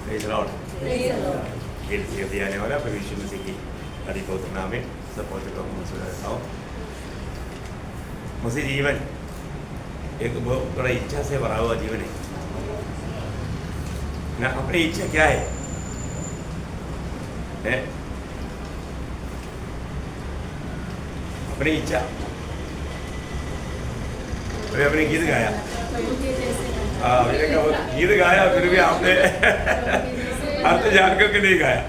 Praise the Lord. फिर से दिया जाने वाला प्रभु यीशु मसीह की अधिक पवित्र नाम में सब पवित्र को मैं करता हूँ। मसीह जीवन एक बहुत बड़ा इच्छा से भरा हुआ जीवन है ना। अपनी इच्छा क्या है? अपनी इच्छा अभी अपने गीत गाया, मैंने कहा गीत गाया फिर भी आपने अर्थ जान करके नहीं गाया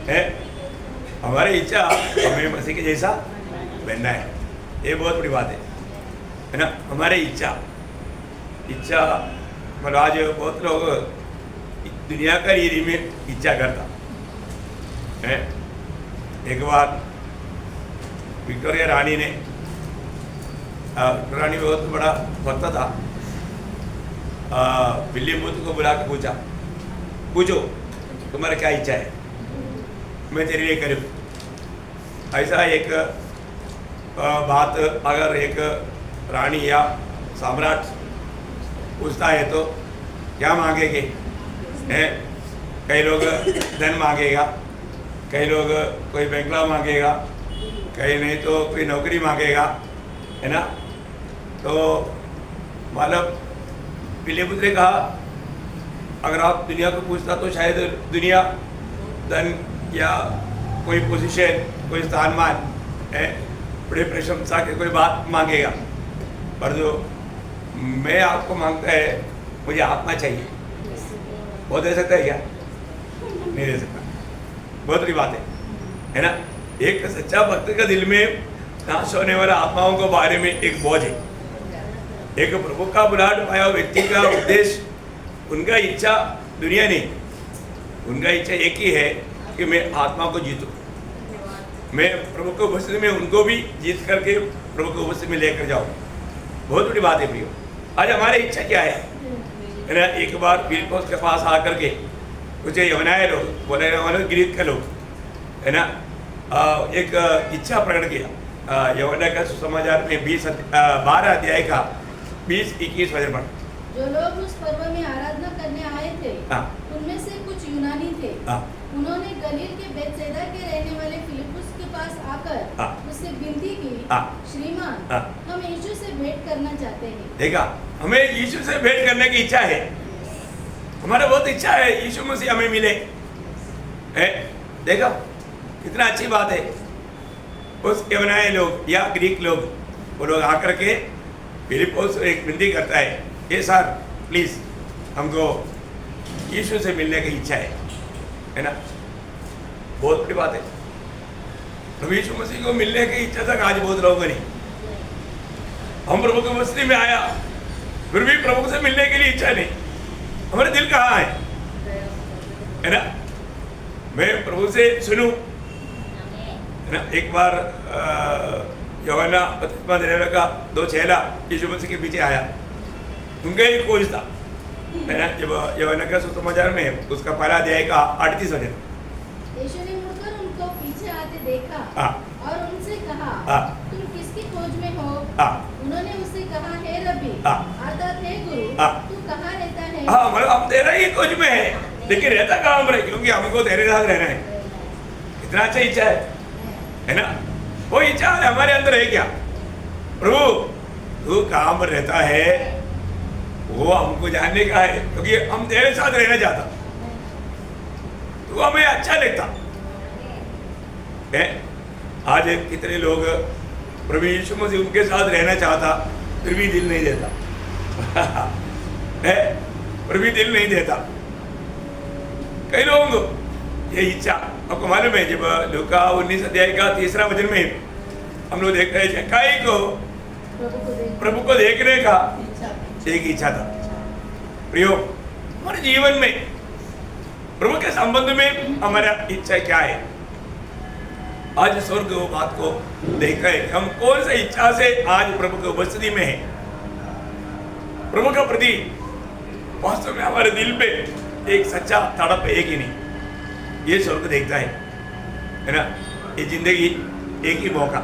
है। हमारी इच्छा हमें मसीह के जैसा बनना है, ये बहुत बड़ी बात है ना। हमारी इच्छा मतलब आज बहुत लोग दुनिया का रीति में इच्छा करता है। एक बार विक्टोरिया रानी ने बहुत बड़ा भक्त था, विलियम बुद्ध को बुला के पूछो तुम्हारा क्या इच्छा है, मैं तेरे लिए करूँ। ऐसा एक बात अगर एक रानी या सम्राट पूछता है तो क्या मांगेंगे? कई लोग धन मांगेगा, कई लोग कोई बंगला मांगेगा, कहीं नहीं तो कोई नौकरी मांगेगा, है ना। तो मतलब विलियम बुद्ध ने कहा अगर आप दुनिया को पूछता तो शायद दुनिया धन या कोई पोजीशन, कोई स्थानमान है, बड़े प्रशंसा के कोई बात मांगेगा, पर जो मैं आपको मांगता है मुझे आत्मा चाहिए, वो दे सकता है क्या? नहीं दे सकता। बहुत बड़ी बात है ना। एक सच्चा भक्त का दिल में नाश होने वाला आत्माओं के बारे में एक बोझ है। एक प्रभु का बुलाहट पाया व्यक्ति का उद्देश्य, उनका इच्छा दुनिया नहीं, उनका इच्छा एक ही है कि मैं आत्मा को जीतूं, मैं प्रभु को उपस्थिति में उनको भी जीत करके प्रभु को उपस्थिति में लेकर जाऊं। बहुत बड़ी बात है प्रियो। आज हमारी इच्छा क्या है ना। एक बार फिलिप्पुस के पास आकर के कुछ यवनाए लोग बोले वाले ग्रीक के लोग है ना, एक इच्छा प्रकट किया। यवना का सुसमाचार में 12 अध्याय का 20-21 वचन पढ़। जो लोग उस पर्व में आराधना करने आए थे उनमें से कुछ यूनानी थे। उन्होंने गलील के बेतसैदा के रहने वाले फिलिप्पुस के पास आकर उससे विनती की, श्रीमान हम यीशु से भेंट करना चाहते हैं। देखा, हमें यीशु से भेंट करने की इच्छा है, हमारा बहुत इच्छा है यीशु मसीह हमें मिले है। देखा कितना अच्छी बात है। उस यवनाए लोग या ग्रीक लोग वो लोग आकर के फिलिप्पुस एक विनती करता है, ये सर प्लीज हमको यीशु से मिलने की इच्छा है ना। बहुत बड़ी बात है। प्रभु यीशु मसीह को मिलने की इच्छा तक आज बहुत लोगों नहीं। हम प्रभु की मसीह में आया फिर भी प्रभु से मिलने के लिए इच्छा नहीं। हमारे दिल कहाँ है ना। मैं प्रभु से सुनूं ना। एक बार यौवना बपतिस्मा देने वाला का 2 चेला यीशु मसीह के पीछे आया, उनका एक खोज था है ना। जब यौवना का सुसमाचार में उसका पहला अध्याय का 38 वचन, यीशु ने मुड़कर उनको पीछे आते देखा और उनसे कहा तुम किसकी खोज में हो? उन्होंने उससे कहा हे रब्बी अर्थात हे गुरु तू कहाँ रहता है? मतलब हम तेरा ही खोज में है, लेकिन रहता कहाँ हम रहे, क्योंकि हमको तेरे साथ रहना है। इतना अच्छा इच्छा है ना। वो इच्छा हमारे अंदर है क्या? प्रभु तू कहाँ पर रहता है वो हमको जानने का है, क्योंकि हम तेरे साथ रहना चाहता, तू हमें अच्छा लगता है। आज कितने लोग प्रभु यीशु मसीह उनके साथ रहना चाहता फिर भी दिल नहीं देता है, फिर भी दिल नहीं देता। कई लोग ये इच्छा आपको मालूम है, जब लूका 19 अध्याय का 3 वचन में हम लोग देखते हैं जक्काई को प्रभु को देखने का एक इच्छा था। प्रियो, हमारे जीवन में प्रभु के संबंध में हमारा इच्छा क्या है? आज स्वर्ग वो बात को देखा है, हम कौन सी इच्छा से आज प्रभु की उपस्थिति में है। प्रभु का प्रति वास्तव में हमारे दिल पे एक सच्चा तड़प एक ही नहीं, ये स्वर्ग देखता है ना। ये जिंदगी एक ही मौका,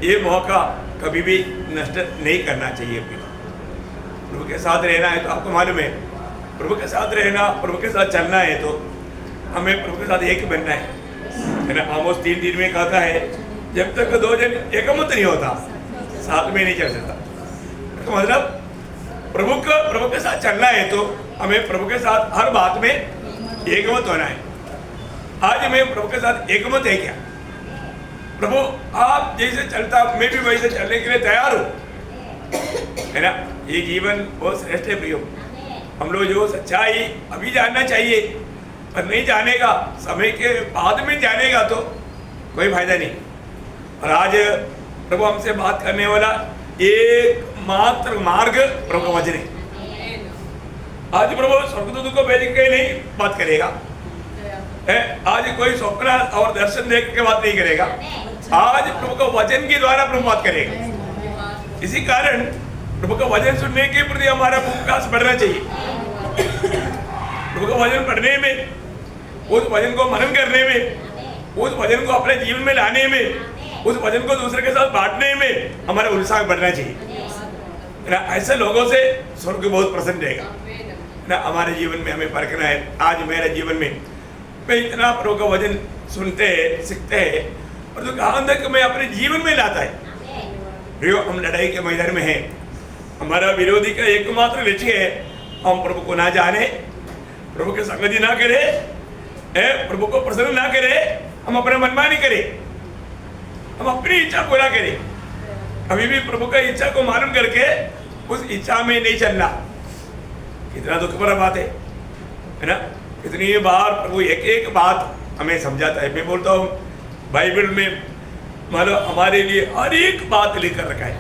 ये मौका कभी भी नष्ट नहीं करना चाहिए। प्रभु के साथ रहना है तो आपको मालूम है प्रभु के साथ रहना, प्रभु के साथ चलना है तो हमें प्रभु के साथ एक बनना है ना। आमोस 3:3 में कहता है जब तक दो जन एकमत नहीं होता साथ में नहीं चल सकता। तो मतलब प्रभु के साथ चलना है तो हमें प्रभु के साथ हर बात में एकमत होना है। आज मैं प्रभु के साथ एकमत है क्या? प्रभु आप जैसे चलता मैं भी वैसे चलने के लिए तैयार हूँ, है ना। ये जीवन बहुत श्रेष्ठ है प्रियो। हम लोग जो सच्चाई अभी जानना चाहिए पर नहीं जानेगा, समय के बाद में जानेगा तो कोई फायदा नहीं। और आज प्रभु हमसे बात करने वाला एक मात्र मार्ग प्रभु का वचन है। आज प्रभु स्वर्गदूत को भेज के नहीं बात करेगा, आज कोई स्वप्न और दर्शन देख के बात नहीं करेगा, आज प्रभु का वचन के द्वारा प्रभु बात करेगा। इसी कारण प्रभु का वचन सुनने के प्रति हमारा प्रयास बढ़ना चाहिए। प्रभु का वचन पढ़ने में, उस वचन को मनन करने में, उस वचन को अपने जीवन में लाने में, उस वचन को दूसरे के साथ बांटने में हमारा उत्साह बढ़ना चाहिए ना। ऐसे लोगों से स्वर्ग बहुत प्रसन्न रहेगा ना। हमारे जीवन में हमें परखना है। आज मेरे जीवन में मैं इतना प्रभु का वचन सुनते हैं, सीखते हैं और तो कहाँ तक मैं अपने जीवन में लाता है। हम लड़ाई के मैदान में हैं, हमारा विरोधी का एकमात्र लक्ष्य है हम प्रभु को ना जाने, प्रभु के संगति ना करें, प्रभु को प्रसन्न ना करें, हम अपना मनमानी करें, हम अपनी इच्छा पूरा करें। कभी भी प्रभु का इच्छा को मालूम करके उस इच्छा में नहीं चलना, कितना दुख भरा बात है ना। कितनी बार प्रभु एक एक बात हमें समझाता है। मैं बोलता हूँ बाइबल में मतलब हमारे लिए हर एक बात लेकर रखा है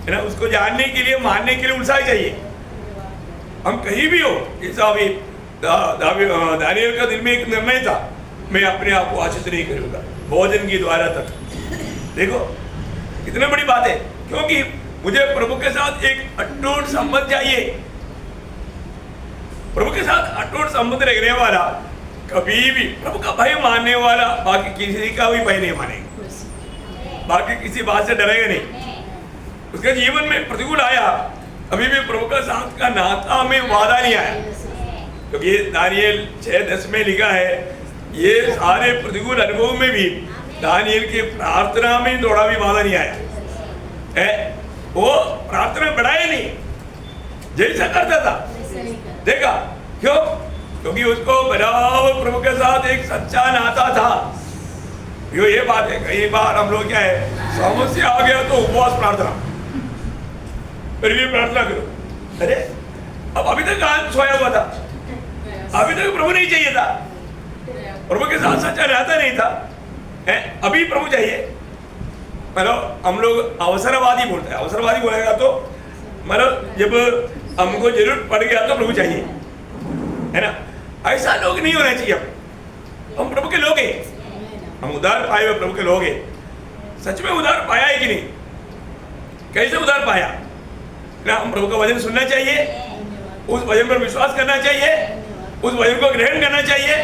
ना। उसको जानने के लिए, मानने के लिए उत्साह चाहिए। हम कहीं भी हो, जैसा अभी दानियल का दिल में एक निर्णय था, मैं अपने आप को आश्रित नहीं करूंगा भोजन के द्वारा तक। देखो कितनी बड़ी बात है, क्योंकि मुझे प्रभु के साथ एक अटूट संबंध चाहिए। प्रभु के साथ अटूट संबंध रखने वाला कभी भी प्रभु का भय मानने वाला बाकी किसी का भी भय नहीं मानेगा, बाकी किसी बात से डरेगा नहीं। उसके जीवन में प्रतिकूल आया, अभी भी प्रभु का साथ का नाता में वादा नहीं आया, क्योंकि दानियल 6:10 में लिखा है ये सारे प्रतिकूल अनुभव में भी दानियल की प्रार्थना में थोड़ा भी वादा नहीं आया है। वो प्रार्थना बढ़ाया नहीं, जैसा करता था। देखा क्यों? क्योंकि उसको बराबर प्रभु के साथ एक सच्चा नाता था। ये बात है, कई बार हम लोग क्या है, समस्या आ गया तो उपवास प्रार्थना, फिर भी प्रार्थना करो। अरे अब अभी तक कहाँ सोया हुआ था, अभी तक प्रभु नहीं चाहिए था, प्रभु के साथ सच्चा नाता नहीं था, अभी प्रभु चाहिए। मतलब हम लोग अवसरवादी बोलते हैं, अवसरवादी बोलेगा तो मतलब जब हमको जरूरत पड़ गया तो प्रभु चाहिए, है ना। ऐसा लोग नहीं होना चाहिए। हम प्रभु के लोग हैं, हम उद्धार पाए हुए प्रभु के लोग हैं। सच में उद्धार पाया है कि नहीं, कैसे उद्धार पाया ना। हम प्रभु का वचन सुनना चाहिए, उस वचन पर विश्वास करना चाहिए, उस वचन को ग्रहण करना चाहिए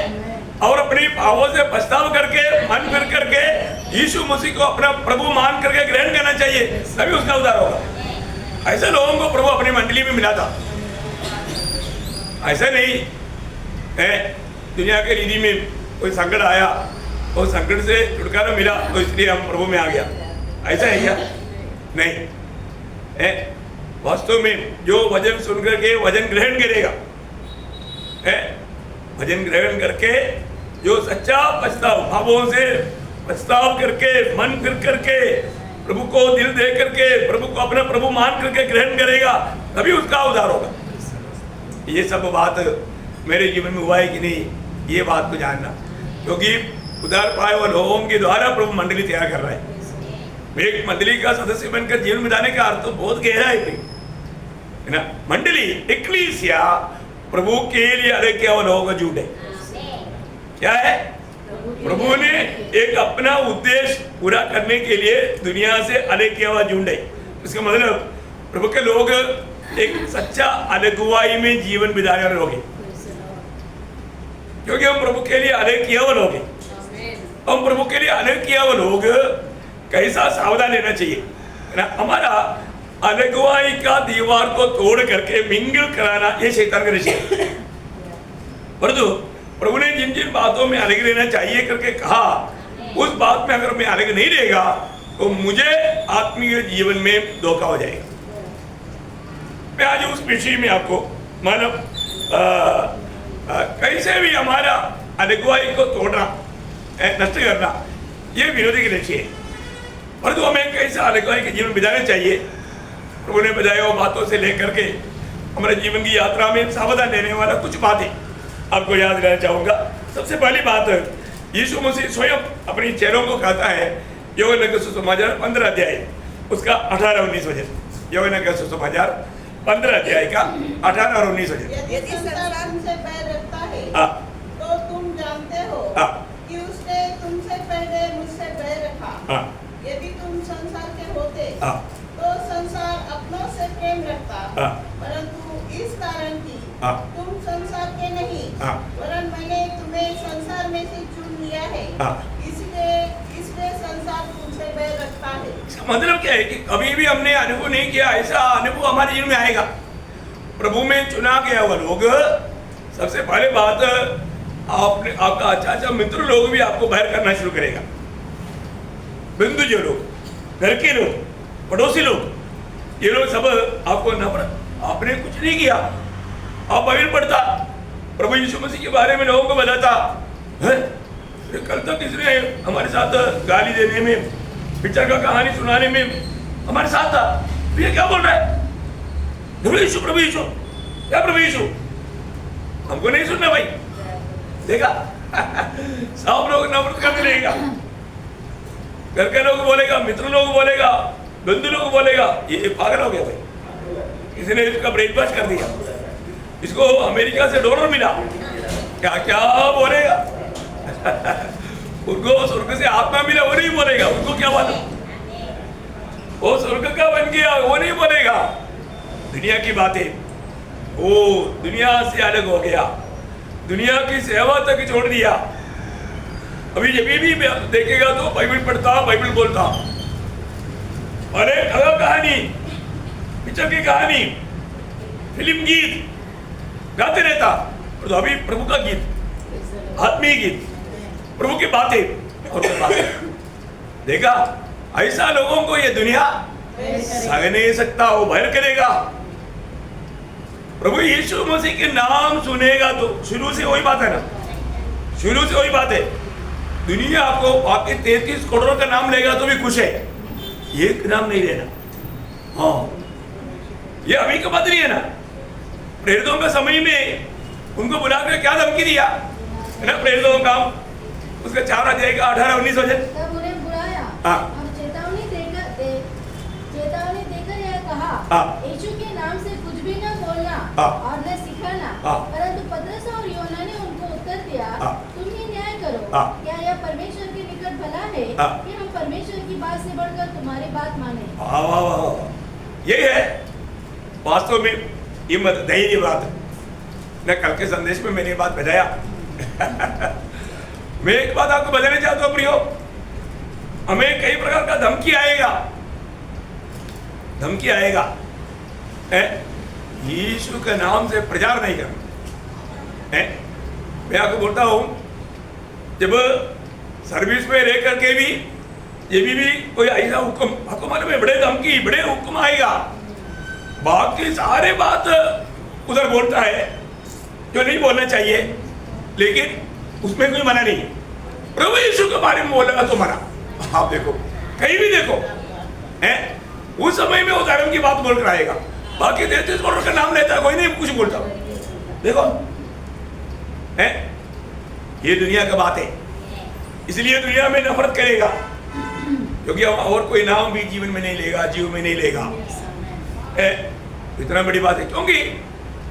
और अपनी पापों से पछताव करके मन फिर करके यीशु मसीह को अपना प्रभु मान करके ग्रहण करना चाहिए, तभी उसका उद्धार होगा। ऐसे लोगों को प्रभु अपनी मंडली में मिला था, ऐसा नहीं है। दुनिया के रीति में कोई संकट आया, उस संकट से छुटकारा मिला तो इसलिए हम प्रभु में आ गया, ऐसा है क्या? नहीं है। वास्तव में जो वचन सुन करके वचन ग्रहण करेगा, वचन ग्रहण करके जो सच्चा पछताव, भावों से पछताव करके मन फिर करके प्रभु को दिल दे करके प्रभु को अपना प्रभु मान करके ग्रहण करेगा, तभी उसका उद्धार होगा। ये सब बात मेरे जीवन में हुआ है कि नहीं, ये बात को जानना, क्योंकि उद्धार पाए हुए लोगों के द्वारा प्रभु मंडली तैयार कर रहा है। एक मंडली का सदस्य बनकर जीवन बिताने का अर्थ तो बहुत गहरा है ना। मंडली एक्लीसिया प्रभु के लिए अलग किया हुआ लोगों का झूठ है। क्या है? प्रभु ने एक अपना उद्देश्य पूरा करने के लिए दुनिया से अलग किया हुआ झुंड है। इसका मतलब प्रभु के लोग एक सच्चा अगुवाई में जीवन बिताने वाले लोग हैं, क्योंकि हम प्रभु के लिए अलग किया हुआ लोग हैं। हम प्रभु के लिए अलग किया हुआ लोग कैसा सावधान लेना चाहिए ना। हमारा अगुवाई का दीवार को तोड़ करके मिंगल कराना ये शैतान का निश्चय है। परंतु प्रभु ने जिन जिन बातों में अलग रहना चाहिए करके कहा, उस बात में अगर मैं अलग नहीं रहेगा तो मुझे आत्मीय जीवन में धोखा हो जाएगा। मैं आज उस विषय में आपको मानव कैसे भी हमारा अगुवाई को तोड़ना, नष्ट करना, ये विरोधी के लक्ष्य है। परंतु हमें कैसा अगुवाई के जीवन बिताना चाहिए, प्रभु ने बताया वो बातों से लेकर के हमारे जीवन की यात्रा में सावधान देने वाला कुछ बातें आपको याद दिलाना चाहूंगा। सबसे पहली बात, यीशु मसीह स्वयं अपनी चेलों को कहता है, यूहन्ना का सुसमाचार 15 अध्याय उसका 18-19 वचन। यूहन्ना का सुसमाचार 15 अध्याय का 18 और 19 वचन। यदि संसार तुमसे बैर रखता है तो तुम जानते हो कि उसने तुमसे पहले मुझसे बैर रखा। यदि तुम संसार के होते तो संसार अपनों से प्रेम रखता, परंतु इस कारण की तुम संसार के नहीं, वरन मैंने तुम्हें संसार में से चुन लिया है, इसलिए संसार तुमसे बैर रखता है। मतलब क्या है कि कभी भी हमने अनुभव नहीं किया, ऐसा अनुभव हमारे जीवन में आएगा। प्रभु में चुना गया हुआ लोग, सबसे पहले बात आपने आपका अच्छा मित्र लोग भी आपको बैर करना शुरू करेगा। बंधु जो लोग, घर के लोग, पड़ोसी लोग, ये लोग सब आपको नफरत, आपने कुछ नहीं किया, आप बाइबल पढ़ता, प्रभु यीशु मसीह के बारे में लोगों को बताता है, कल तक इसने हमारे साथ गाली देने में, पिक्चर का कहानी सुनाने में हमारे साथ था, ये क्या बोल रहा है, प्रभु यीशु क्या प्रभु यीशु, हमको नहीं सुनना भाई। देखा सब लोग नफरत करते रहेगा, घर के लोग बोलेगा, मित्र लोग बोलेगा, बंधु लोग बोलेगा, ये पागल हो गया भाई, किसी ने इसका ब्रेकफास्ट कर दिया, इसको अमेरिका से डॉलर मिला, क्या क्या बोलेगा उनको स्वर्ग से आत्मा मिला, वो नहीं बोलेगा, उनको क्या मालूम, वो स्वर्ग का बन गया, वो नहीं बोलेगा। दुनिया की बातें, वो दुनिया से अलग हो गया, दुनिया की सेवा तक छोड़ दिया। अभी जब भी देखेगा तो बाइबल पढ़ता, बाइबल बोलता, अरे कथा कहानी, पिक्चर की कहानी, फिल्म गीत गाते रहता, तो अभी प्रभु का गीत, आत्मीय गीत, प्रभु की बातें और बातें। देखा, ऐसा लोगों को ये दुनिया सह नहीं सकता, वो भय करेगा। प्रभु यीशु मसीह के नाम सुनेगा तो शुरू से वही बात है ना, शुरू से वही बात है। दुनिया आपको बाकी 33 करोड़ का नाम लेगा तो भी खुश है, एक नाम नहीं लेना। हाँ, ये अभी का बात नहीं है ना। प्रेरितों का समय में उनको बुलाकर क्या धमकी दिया है ना, प्रेरितों का उसका 4 अध्याय का 18-19 वचन। तब उन्हें बुलाया और चेतावनी देकर यह कहा, यीशु के नाम से कुछ भी न बोलना और न सिखाना। परंतु पतरस और यूहन्ना ने उनको उत्तर दिया, तुम ही न्याय करो, क्या यह परमेश्वर के निकट भला है कि हम परमेश्वर की बात से बढ़कर तुम्हारी बात माने। ये है वास्तव में हिम्मत, धैर्य बात। मैं कल के संदेश में मैंने बात बताया मैं एक बात आपको बताना चाहता हूँ प्रियो, हमें कई प्रकार का धमकी आएगा यीशु के नाम से प्रचार नहीं करना है। मैं आपको बोलता हूँ, जब सर्विस में रह करके भी ये भी कोई ऐसा हुक्म, आपको मालूम है, बड़े धमकी, बड़े हुक्म आएगा, बाकी सारे बात उधर बोलता है जो नहीं बोलना चाहिए, लेकिन उसमें कोई मना नहीं है। प्रभु यीशु के बारे में बोलेगा तो मना। आप देखो, कहीं भी देखो हैं, उस समय में वो धर्म की बात बोलकर आएगा, बाकी 33 करोड़ का नाम लेता है, कोई नहीं कुछ बोलता। देखो हैं, ये दुनिया का बात है, इसलिए दुनिया में नफरत करेगा, क्योंकि और कोई नाम भी जीवन में नहीं लेगा, जीव में नहीं लेगा। इतना बड़ी बात है, क्योंकि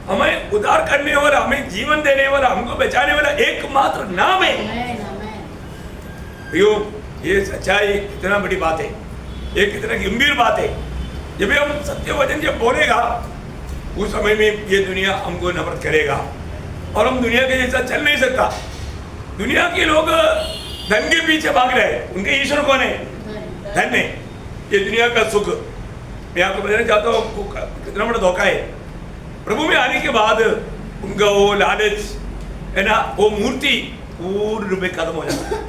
हमें उद्धार करने वाला, हमें जीवन देने वाला, हमको बचाने वाला एकमात्र नाम है। ये सच्चाई इतना बड़ी बात है, ये कितना गंभीर बात है। जब हम सत्य वचन जब बोलेगा, उस समय में ये दुनिया हमको नफरत करेगा और हम दुनिया के जैसा चल नहीं सकता। दुनिया के लोग धन के पीछे भाग रहे हैं, उनके ईश्वर कौन है? धन है। ये दुनिया का सुख, मैं आपको बताना चाहता हूँ कितना बड़ा धोखा है। प्रभु में आने के बाद उनका वो लालच है ना, वो मूर्ति पूर्ण रूप में खत्म हो जाता है।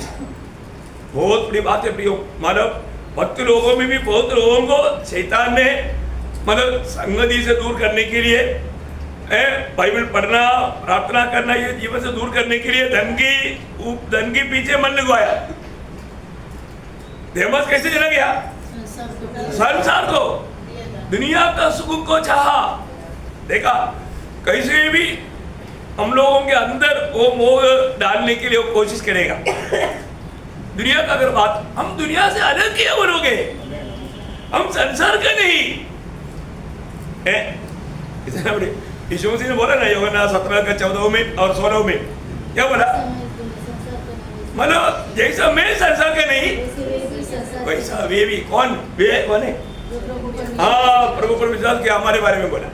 बहुत बड़ी बात है प्रियो। मतलब भक्त लोगों में भी बहुत लोगों को शैतान ने मतलब संगति से दूर करने के लिए, बाइबल पढ़ना, प्रार्थना करना, ये जीवन से दूर करने के लिए धन के पीछे मन लगवाया। देमास कैसे चला गया? संसार को, दुनिया का सुख को चाहा। देखा कैसे भी हम लोगों के अंदर वो मोह डालने के लिए वो कोशिश करेगा। दुनिया का अगर बात, हम दुनिया से अलग क्यों बनोगे? हम संसार का नहीं है। इतना बड़े यीशु मसीह ने बोला ना यूहन्ना 17:14 में और 16 में, क्या बोला? मतलब जैसा मैं संसार का नहीं वैसा वे भी। कौन वे? कौन है? हाँ, प्रभु पर विश्वास किया, हमारे बारे में बोला।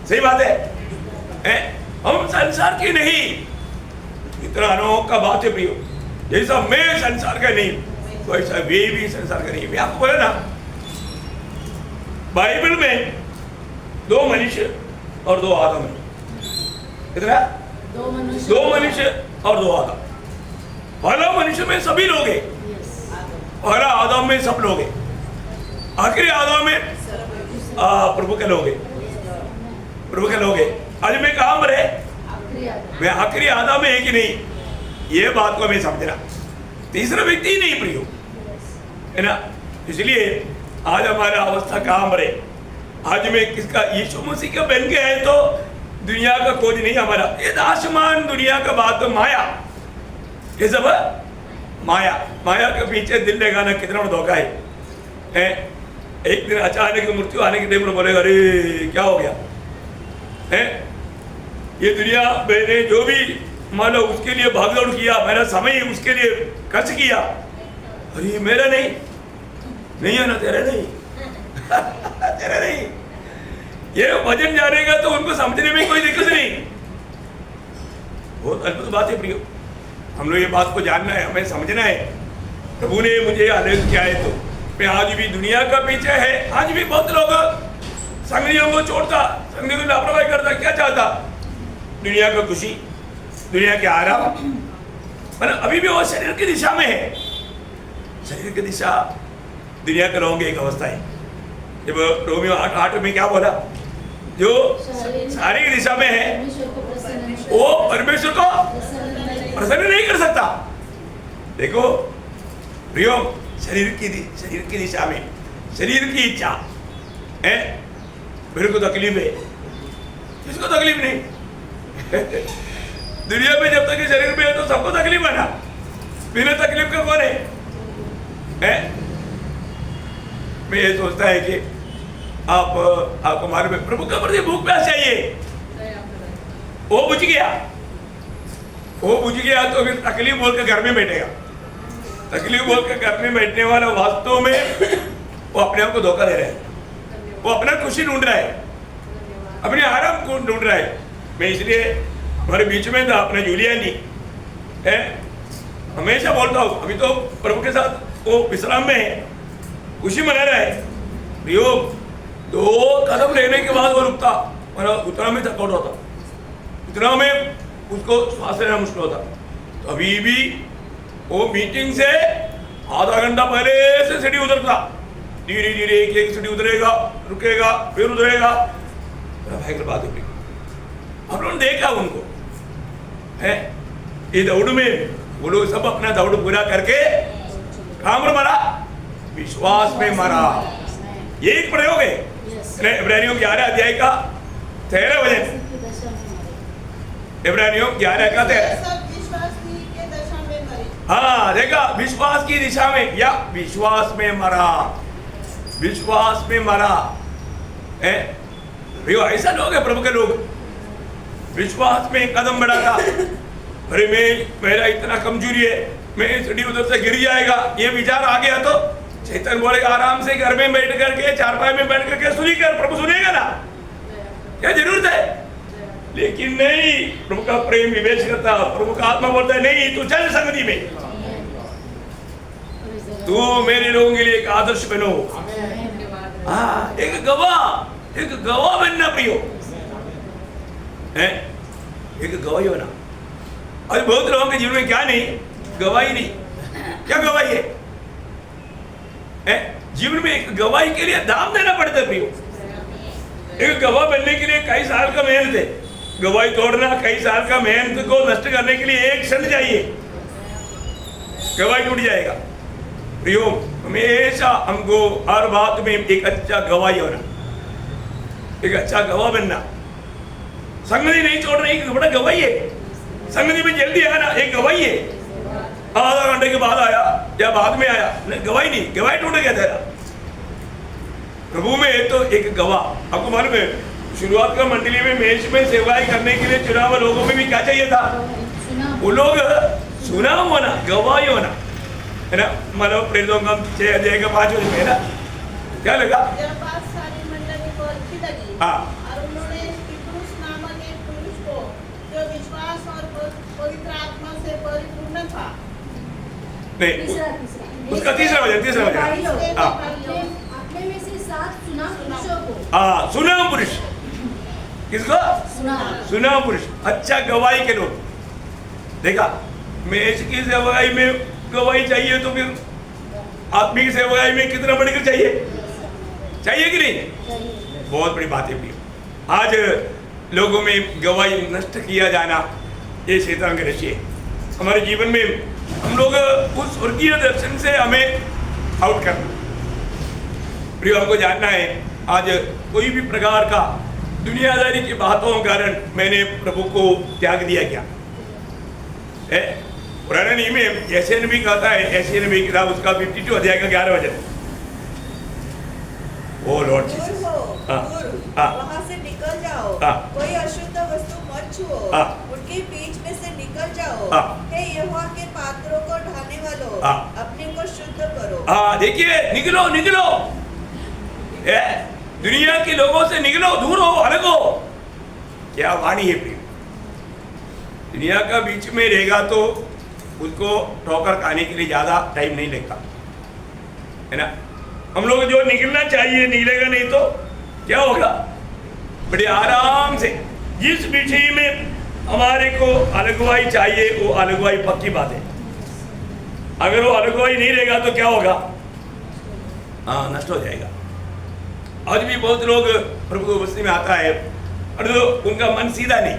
सही बात है, हम संसार के नहीं। इतना अनोखा बात है प्रियो। जैसा मैं संसार का नहीं वैसा वे भी संसार का नहीं। मैं आपको बोला ना, बाइबल में 2 मनुष्य और 2 आदम है। कितना? 2 मनुष्य और 2 आदम। पहला मनुष्य में सभी लोग हैं, पहला आदम में सब लोग हैं, आखिरी आदम में प्रभु के लोग हैं, प्रभु के लोग हैं। आज मैं कहाँ पर है? मैं आखिरी आदम में है कि नहीं, ये बात को मैं समझना। तीसरा व्यक्ति ही नहीं प्रियो, है ना। इसलिए आज हमारा अवस्था कहाँ पर है? आज में किसका? यीशु मसीह का बन गया है तो दुनिया का खोज नहीं हमारा। ये आसमान दुनिया का बात तो माया, ये सब माया। माया के पीछे दिल लगाना कितना बड़ा धोखा है। एक दिन अचानक मृत्यु आने के टाइम में बोलेगा अरे क्या हो गया है? ये दुनिया मैंने जो भी मान लो उसके लिए भागदौड़ किया, मेरा समय उसके लिए खर्च किया, अरे मेरा नहीं है ना, तेरा नहीं तेरा नहीं। ये वजन जानेगा तो उनको समझने में कोई दिक्कत नहीं। बहुत अद्भुत बात है प्रियो। हम लोग ये बात को जानना है, हमें समझना है। प्रभु ने मुझे अलग किया है तो मैं आज भी दुनिया का पीछे है। आज भी बहुत लोग संगतियों को छोड़ता, संगतियों को लापरवाही करता। क्या चाहता? दुनिया का खुशी, दुनिया के आराम। मतलब अभी भी वो शरीर की दिशा में है। शरीर की दिशा दुनिया के लोगों की एक अवस्था है। जब रोमियो 8:8 में क्या बोला? जो शारीरिक दिशा में है वो परमेश्वर को प्रसन्न नहीं कर सकता। देखो प्रियो, शरीर की दिशा में, शरीर की इच्छा है। मेरे को तकलीफ है, किसको तकलीफ नहीं? दुनिया में जब तक शरीर में है तो सबको तकलीफ है ना। बिना तकलीफ का कौन है? मैं ये सोचता है कि आपको मालूम है प्रभु का प्रति भूख प्यास चाहिए, वो बुझ गया तो फिर तकलीफ बोल के घर में बैठेगा। तकलीफ बोल के घर में बैठने वाला वास्तव में वो अपने आप को धोखा दे रहा है। वो अपना खुशी ढूंढ रहा है, अपने आराम को ढूंढ रहा है। मैं इसलिए हमारे बीच में था अपना जूलियानी है, हमेशा बोलता हूँ अभी तो प्रभु के साथ वो विश्राम में है, खुशी मना रहा है। प्रयोग 2 कदम लेने के बाद वो रुकता, मतलब उतना में थकावट होता, उतना में उसको सांस लेना मुश्किल होता। तो अभी भी वो मीटिंग से आधा घंटा पहले से सीढ़ी उतरता, धीरे धीरे एक सीढ़ी उतरेगा, रुकेगा, फिर उतरेगा। भयंकर बात है। हम लोगों ने देखा उनको है, ये दौड़ में वो लोग सब अपना दौड़ पूरा करके कहाँ पर मरा? विश्वास में मरा। ये एक प्रयोग है इब्रानियों 11 अध्याय का 13 वचन। इब्रानियों 11 का 13। हाँ देखा, विश्वास की दिशा में या विश्वास में मरा, विश्वास में मरा है। ऐसा लोग है प्रभु के लोग, विश्वास में कदम बढ़ाता। अरे मेरा इतना कमजोरी है, मैं सीढ़ी उधर से गिर जाएगा, ये विचार आ गया तो चैतन्य बोलेगा आराम से घर में बैठ करके, चारपाई में बैठ करके सुनी कर, प्रभु सुनेगा ना, क्या जरूरत है? लेकिन नहीं, प्रभु का प्रेम विवेच करता, प्रभु का आत्मा बोलता है नहीं तू चल संगति में, तू मेरे लोगों के लिए एक आदर्श बनो। हाँ, एक गवाह बनना प्रियो है, एक गवाही होना। और बहुत लोगों के जीवन में क्या नहीं, गवाही नहीं। क्या गवाही है? जीवन में एक गवाही के लिए दाम देना पड़ता है प्रियो। एक गवाह बनने के लिए कई साल का मेहनत है। गवाही तोड़ना, कई साल का मेहनत को नष्ट करने के लिए एक क्षण चाहिए, गवाही टूट जाएगा। प्रियो, हमेशा हमको हर बात में एक अच्छा गवाही होना, एक अच्छा गवाह बनना। संगति नहीं छोड़ना एक बड़ा गवाही है। संगति में जल्दी आना एक गवाही है। आधा घंटे के बाद आया या बाद में आया, गवाही नहीं, गवाही टूट गया तेरा। प्रभु में तो एक गवाह। आपको मालूम है, शुरुआत का मंडली में मेष में सेवाई करने के लिए चुना हुआ लोगों में भी क्या चाहिए था? वो लोग सुना होना, गवाही होना, है ना। मतलब प्रेरितों का 6 अध्याय का 5 वचन है ना, क्या लगा? जब बात सारी मंडली को अच्छी लगी, हाँ, और उन्होंने स्तिफनुस नामक एक पुरुष को, जो विश्वास और पवित्र आत्मा से परिपूर्ण था, नहीं, उसका तीसरा वचन। अपने में से 7 सुना पुरुषों को। हाँ, सुना पुरुष। किसको? सुना पुरुष। अच्छा गवाही के लोग। देखा, मेष की सेवकाई में गवाही चाहिए तो फिर आत्मिक सेवकाई में कितना बढ़कर चाहिए? चाहिए कि नहीं? बहुत बड़ी बात है प्रिय। आज लोगों में गवाही नष्ट किया जाना, ये शैतान के रस्सी है। हमारे जीवन में हम लोग उस स्वर्गीय दर्शन से हमें आउट करना प्रिय। हमको जानना है, आज कोई भी प्रकार का दुनियादारी की बातों के कारण मैंने प्रभु को त्याग दिया क्या है? पुराने नियम में ऐसे नबी कहता है, ऐसे नबी की किताब उसका 52 अध्याय का 11 वचन। ओ लॉर्ड जीसस, वहाँ से निकल जाओ, कोई अशुद्ध वस्तु मत छुओ, उनके बीच में से निकल जाओ। हे यहोवा के पात्रों को ढाने वालों, अपने को शुद्ध करो। देखिए, निकलो निकलो, दुनिया के लोगों से निकलो, दूर हो, अलग हो। क्या वाणी है प्रिय। दुनिया का बीच में रहेगा तो उसको ठोकर खाने के लिए ज्यादा टाइम नहीं लगता, है ना। हम लोग जो निकलना चाहिए निकलेगा नहीं तो क्या होगा? बड़े आराम से, जिस विषय में हमारे को अलगवाई चाहिए वो अलगवाई पक्की बात है। अगर वो अलगवाई नहीं रहेगा तो क्या होगा? हाँ, नष्ट हो जाएगा। आज भी बहुत लोग प्रभु को बस्ती में आता है और तो उनका मन सीधा नहीं,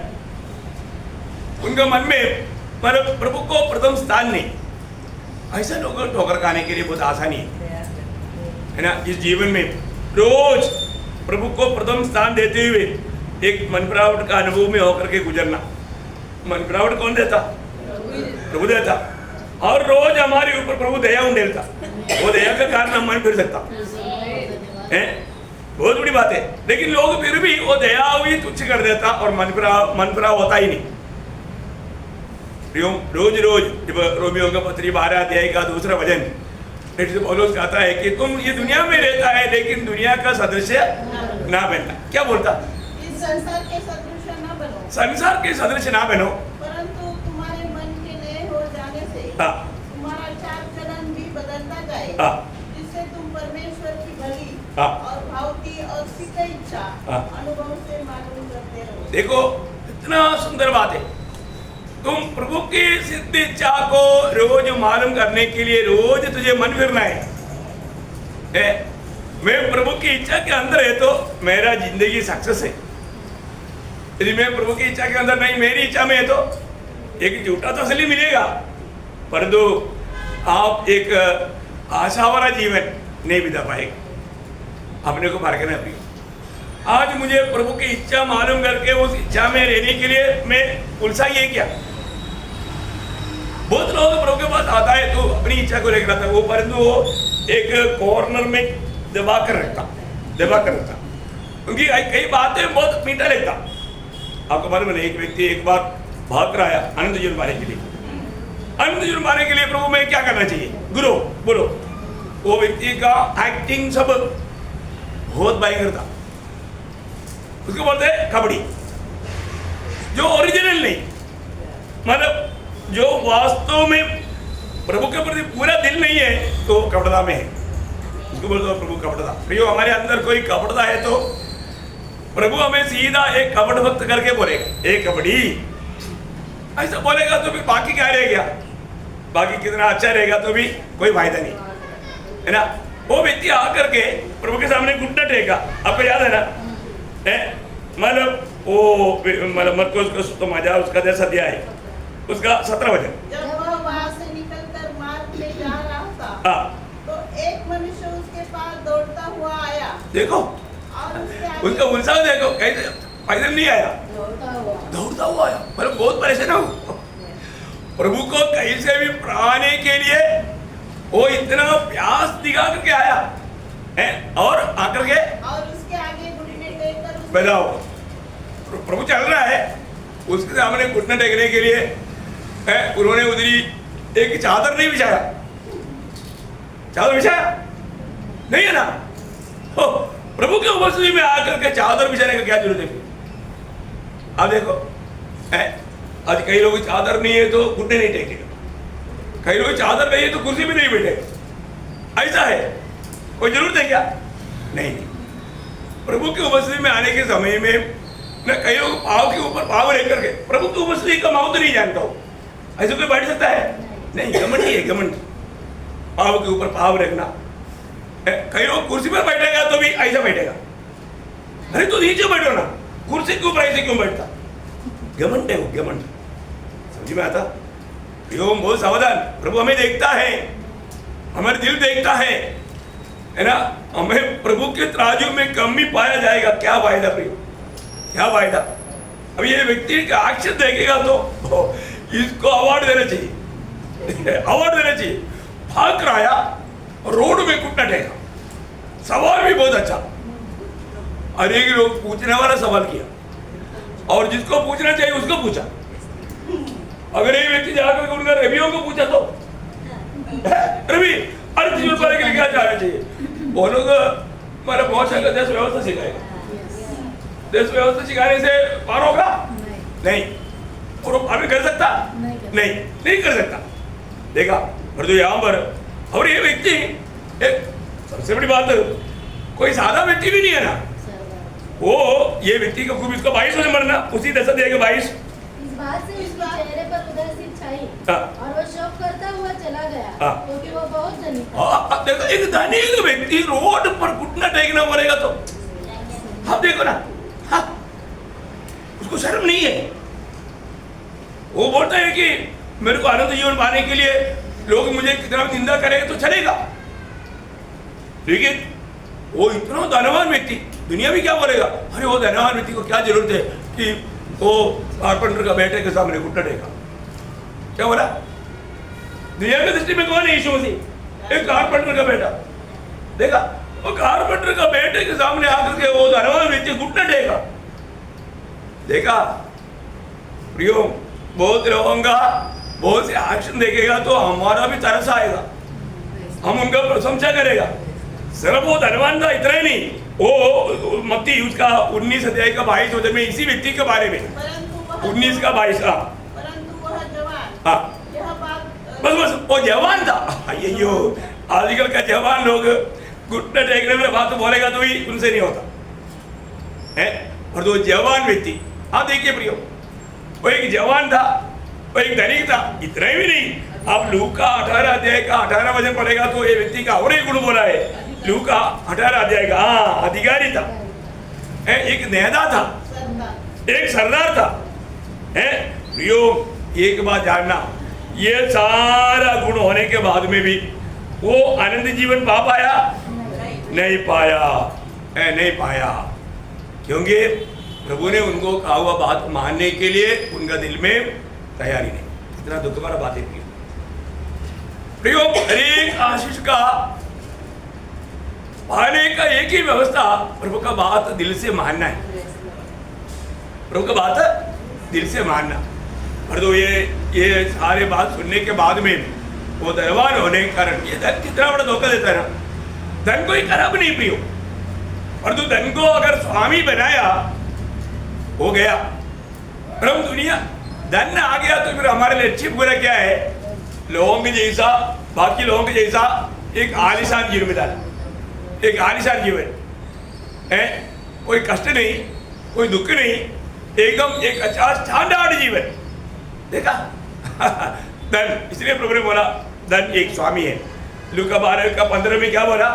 उनका मन में मतलब प्रभु को प्रथम स्थान नहीं। ऐसा लोग ठोकर खाने के लिए बहुत आसानी है ना। इस जीवन में रोज प्रभु को प्रथम स्थान देते हुए एक मनपरावट का अनुभव में होकर के गुजरना। मनपरावट कौन देता? प्रभु देता। और रोज हमारे ऊपर प्रभु दया उंडेलता, वो दया का कारण हम मन फिर सकता है। बहुत बड़ी बात है। लेकिन लोग फिर भी वो दया हुई तुच्छ कर देता और मनपराव होता ही नहीं। रोज रोज जब रोमियों का पत्री 12 अध्याय का 2 वचन पौलुस कहता है कि तुम ये दुनिया में रहता है लेकिन दुनिया का सदस्य ना बनना। क्या बोलता? इस संसार के सदृश ना बनो, संसार के सदस्य ना बनो, परंतु तुम्हारे मन के नए हो जाने से तुम्हारा चाल चलन भी बदलता जाए, जिससे तुम परमेश्वर की भली और भाव की और सिद्ध इच्छा अनुभव से मालूम करते रहो। देखो, इतना सुंदर बात है। तुम प्रभु की सिद्ध इच्छा को रोज मालूम करने के लिए रोज तुझे मन फिरना है। मैं प्रभु की इच्छा के अंदर है तो मेरा जिंदगी सक्सेस है। यदि मैं प्रभु की इच्छा के अंदर नहीं, मेरी इच्छा में है तो एक झूठा तसल्ली मिलेगा, परंतु आप एक आशा वाला जीवन नहीं बिता पाएगा। अपने को पार करना पड़ेगा। आज मुझे प्रभु की इच्छा मालूम करके उस इच्छा में रहने के लिए मैं उलझा ये क्या? बहुत लोग प्रभु के पास आता है तो अपनी इच्छा को लेकर आता है वो, परंतु वो एक कॉर्नर में दबा कर रखता। क्योंकि कई बातें बहुत मीठा लगता। आपको मालूम है, एक व्यक्ति एक बार भाग कर आया अनंत जीवन पाने के लिए। अनंत जीवन पाने के लिए प्रभु में क्या करना चाहिए? गुरु बोलो। वो व्यक्ति का एक्टिंग सब बहुत भयंकर था। उसको बोलते हैं कबड्डी, जो ओरिजिनल नहीं, मतलब जो वास्तव में प्रभु के प्रति पूरा दिल नहीं है तो कपड़ा में है। उसको बोलते हो प्रभु कपटता। प्रियो हमारे अंदर कोई कपटता है तो प्रभु हमें सीधा एक कपट भक्त करके बोलेगा, एक कपड़ी ऐसा बोलेगा तो फिर बाकी क्या रह गया, बाकी कितना अच्छा रहेगा तो भी कोई फायदा नहीं है ना। वो व्यक्ति आकर के प्रभु के सामने घुटना टेका, आपको याद है ना, मतलब वो मतलब मत को उसको तो मजा उसका जैसा दिया है उसका 17 वचन। जब वह वहां से निकलकर मार्ग में जा रहा था तो एक मनुष्य उसके पास दौड़ता हुआ आया। देखो और उसका उत्साह देखो, कैसे पैदल नहीं आया, दौड़ता हुआ आया, मतलब बहुत परेशान हो प्रभु को कहीं से भी पाने के लिए वो इतना प्यास दिखा करके आया है और आकर के और उसके आगे घुटने टेककर बताओ प्रभु चल रहा है, उसके सामने घुटने टेकने के लिए उन्होंने उधरी एक चादर नहीं बिछाया, चादर बिछाया नहीं है ना। हो प्रभु के उपस्थिति में आकर के चादर बिछाने का क्या जरूरत है? आप देखो आज कई लोग चादर नहीं है तो घुटने नहीं टेकेगा, कई लोग चादर नहीं है तो कुर्सी भी नहीं बैठेगा, ऐसा है। कोई जरूरत है क्या? नहीं। प्रभु की उपस्थिति में आने के समय में न कई लोग पाव के ऊपर पाव रख करके प्रभु की उपस्थिति का महत्व नहीं जानता हो, ऐसे कोई बैठ सकता है? नहीं, घमंड ही है, घमंड। पाव के ऊपर पाव रखना, कई लोग कुर्सी पर बैठेगा तो भी ऐसा बैठेगा, अरे तो नीचे बैठो ना, कुर्सी के ऊपर ऐसे क्यों बैठता? घमंड है वो, घमंड। समझ में आता? योम बहुत सावधान, प्रभु हमें देखता है, हमारे दिल देखता है ना। हमें प्रभु के तराजू में कम भी पाया जाएगा, क्या फायदा प्रियो, क्या फायदा। अब ये व्यक्ति का एक्शन देखेगा तो इसको अवार्ड देना चाहिए, अवार्ड देना चाहिए। भाग कर आया, रोड में घुटना टेका, सवाल भी बहुत अच्छा। अरे लोग पूछने वाला सवाल किया और जिसको पूछना चाहिए उसको पूछा। अगर ये व्यक्ति जाकर उनका रवियों को पूछा तो रवि अर्थ जीवन पाने के लिए क्या जाना चाहिए, वो लोग हमारा बहुत सारा देश व्यवस्था सिखाएगा, देश व्यवस्था सिखाने से पार होगा नहीं, और वो पार कर सकता नहीं कर सकता। देखा और जो यहाँ पर, और ये व्यक्ति एक सबसे बड़ी बात कोई सादा व्यक्ति भी नहीं है ना, वो ये व्यक्ति का खूब इसका 22 में मरना, उसी दशा देगा 22। इस बात से उसके चेहरे पर उदासी छाई और वो शोक करता हुआ चला गया क्योंकि वो बहुत धनिक था। देखो एक धनिक व्यक्ति रोड पर घुटना टेकना पड़ेगा तो आप देखो ना, उसको शर्म नहीं है। वो बोलता है कि मेरे को आनंद जीवन पाने के लिए लोग मुझे कितना निंदा करेंगे तो चलेगा, लेकिन वो इतना धनवान व्यक्ति, दुनिया में क्या बोलेगा, अरे वो धनवान व्यक्ति को क्या जरूरत है कि वो कारपेंटर का बेटे के सामने घुटना टेका। क्या बोला? दुनिया की दृष्टि में कौन है यीशु मसीह? एक कारपेंटर का बेटा। देखा वो कारपेंटर का बेटे के सामने आकर के वो धनवान व्यक्ति घुटना टेका। देखा प्रियो, बहुत लोगों का बहुत से एक्शन देखेगा तो हमारा भी तरस आएगा, हम उनका प्रशंसा करेगा। सिर्फ वो धनवान था इतना ही नहीं, वो मत्ती उसका 19 अध्याय का 22 वचन में इसी व्यक्ति के बारे में 19 का 22 परंतु वह जवान, यह बात बस वो जवान था। अयो आजकल का जवान लोग घुटना टेकने में बात बोलेगा तो भी उनसे नहीं होता है। और वो जवान व्यक्ति, आप देखिए प्रियो, वो एक जवान था, वो एक धनिक था, इतना ही भी नहीं। आप लूका 18 अध्याय का 18 वचन पढ़ेगा तो ये व्यक्ति का और एक गुण बोला है। लूका 18 अध्याय का, अधिकारी था, एक नेता था, एक सरदार था। प्रियो एक बात जानना, ये सारा गुण होने के बाद में भी वो आनंद जीवन पा पाया? नहीं पाया, नहीं पाया, क्योंकि प्रभु ने उनको कहा हुआ बात मानने के लिए उनका दिल में तैयारी नहीं। इतना दुख भरा बात है प्रियो। हरेक आशीष का पाने का एक ही व्यवस्था, प्रभु का बात दिल से मानना है, प्रभु का बात दिल से मानना। और तो ये सारे बात सुनने के बाद में वो धनवान होने के कारण, ये धन कितना बड़ा धोखा देता है ना, धन कोई खराब नहीं प्रियो, और तो धन को अगर स्वामी बनाया हो गया, और हम दुनिया धन आ गया तो फिर हमारे लिए अच्छी बुरा क्या है, लोगों के जैसा, बाकी लोगों के जैसा एक आलिशान जिम्मेदारी, एक आलिशान जीवन है, कोई कष्ट नहीं, कोई दुख नहीं, एकदम एक अच्छा स्टैंडर्ड जीवन। देखा धन, इसलिए प्रभु ने बोला धन एक स्वामी है। लूका 12:15 में क्या बोला?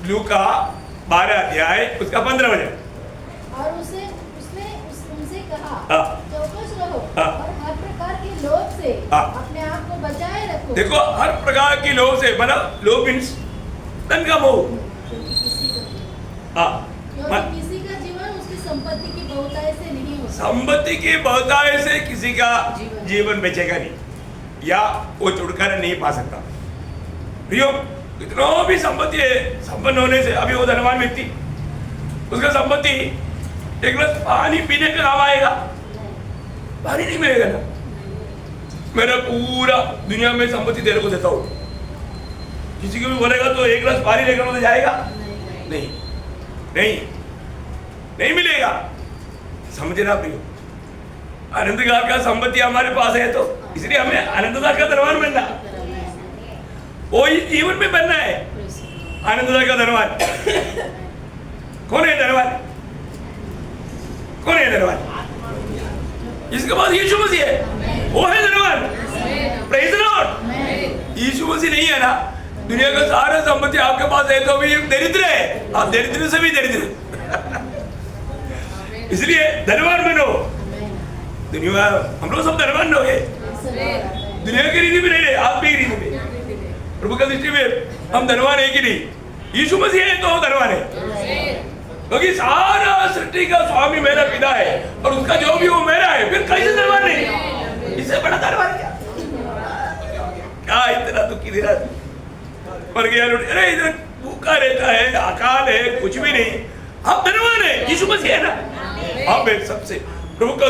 लूका 12 अध्याय उसका 15 वचन। और उनसे कहा हाँ। चौकस रहो हाँ। और हर प्रकार के लोभ से हाँ। अपने आप को बचाए रखो। देखो हर प्रकार की लोभ से, मतलब लोभ मीन्स धन का मोह। हाँ, क्योंकि किसी का जीवन उसकी संपत्ति की बहुतायत से नहीं होता। संपत्ति की बहुतायत से किसी का जीवन बचेगा नहीं, या वो छुटकारा नहीं पा सकता। प्रियो, इतना भी संपत्ति है, संपन्न होने से, अभी वो धनवान व्यक्ति, उसका संपत्ति एक गिलास पानी पीने का काम आएगा, पानी नहीं मिलेगा ना। मेरा पूरा दुनिया में संपत्ति तेरे को देता हूँ, किसी को भी बोलेगा तो एक गिलास पानी लेकर तो जाएगा नहीं, नहीं, नहीं मिलेगा। समझना प्रियो, अनंत काल का संपत्ति हमारे पास है, तो इसलिए हमें अनंत काल का धनवान बनना, वो इस जीवन में बनना है। अनंत काल का धनवान कौन है? धनवान कौन है? धनवान इसके पास यीशु मसीह है, वो है धनवान। Praise the lord. Yeshu Masih नहीं है ना, दुनिया का सारा संपत्ति आपके पास है तो भी दरिद्र है, आप दरिद्र से भी दरिद्र। इसलिए धनवान बनो। दुनिया, हम लोग सब धनवान लोग हैं, दुनिया की रीति में नहीं रहे, आत्मिक रीति में, प्रभु की दृष्टि में हम धनवान है कि नहीं? यीशु मसीह है तो धनवान है, क्योंकि सारा सृष्टि का स्वामी मेरा पिता है और उसका जो भी वो मेरा है, फिर कैसे धनवान नहीं? इससे बड़ा धनवान क्या? क्या इतना दुखी दिन मर गया, अरे इधर भूखा रहता है, अकाल है, कुछ भी नहीं, हम धनवान है, यीशु मसीह है ना। हम सबसे प्रभु का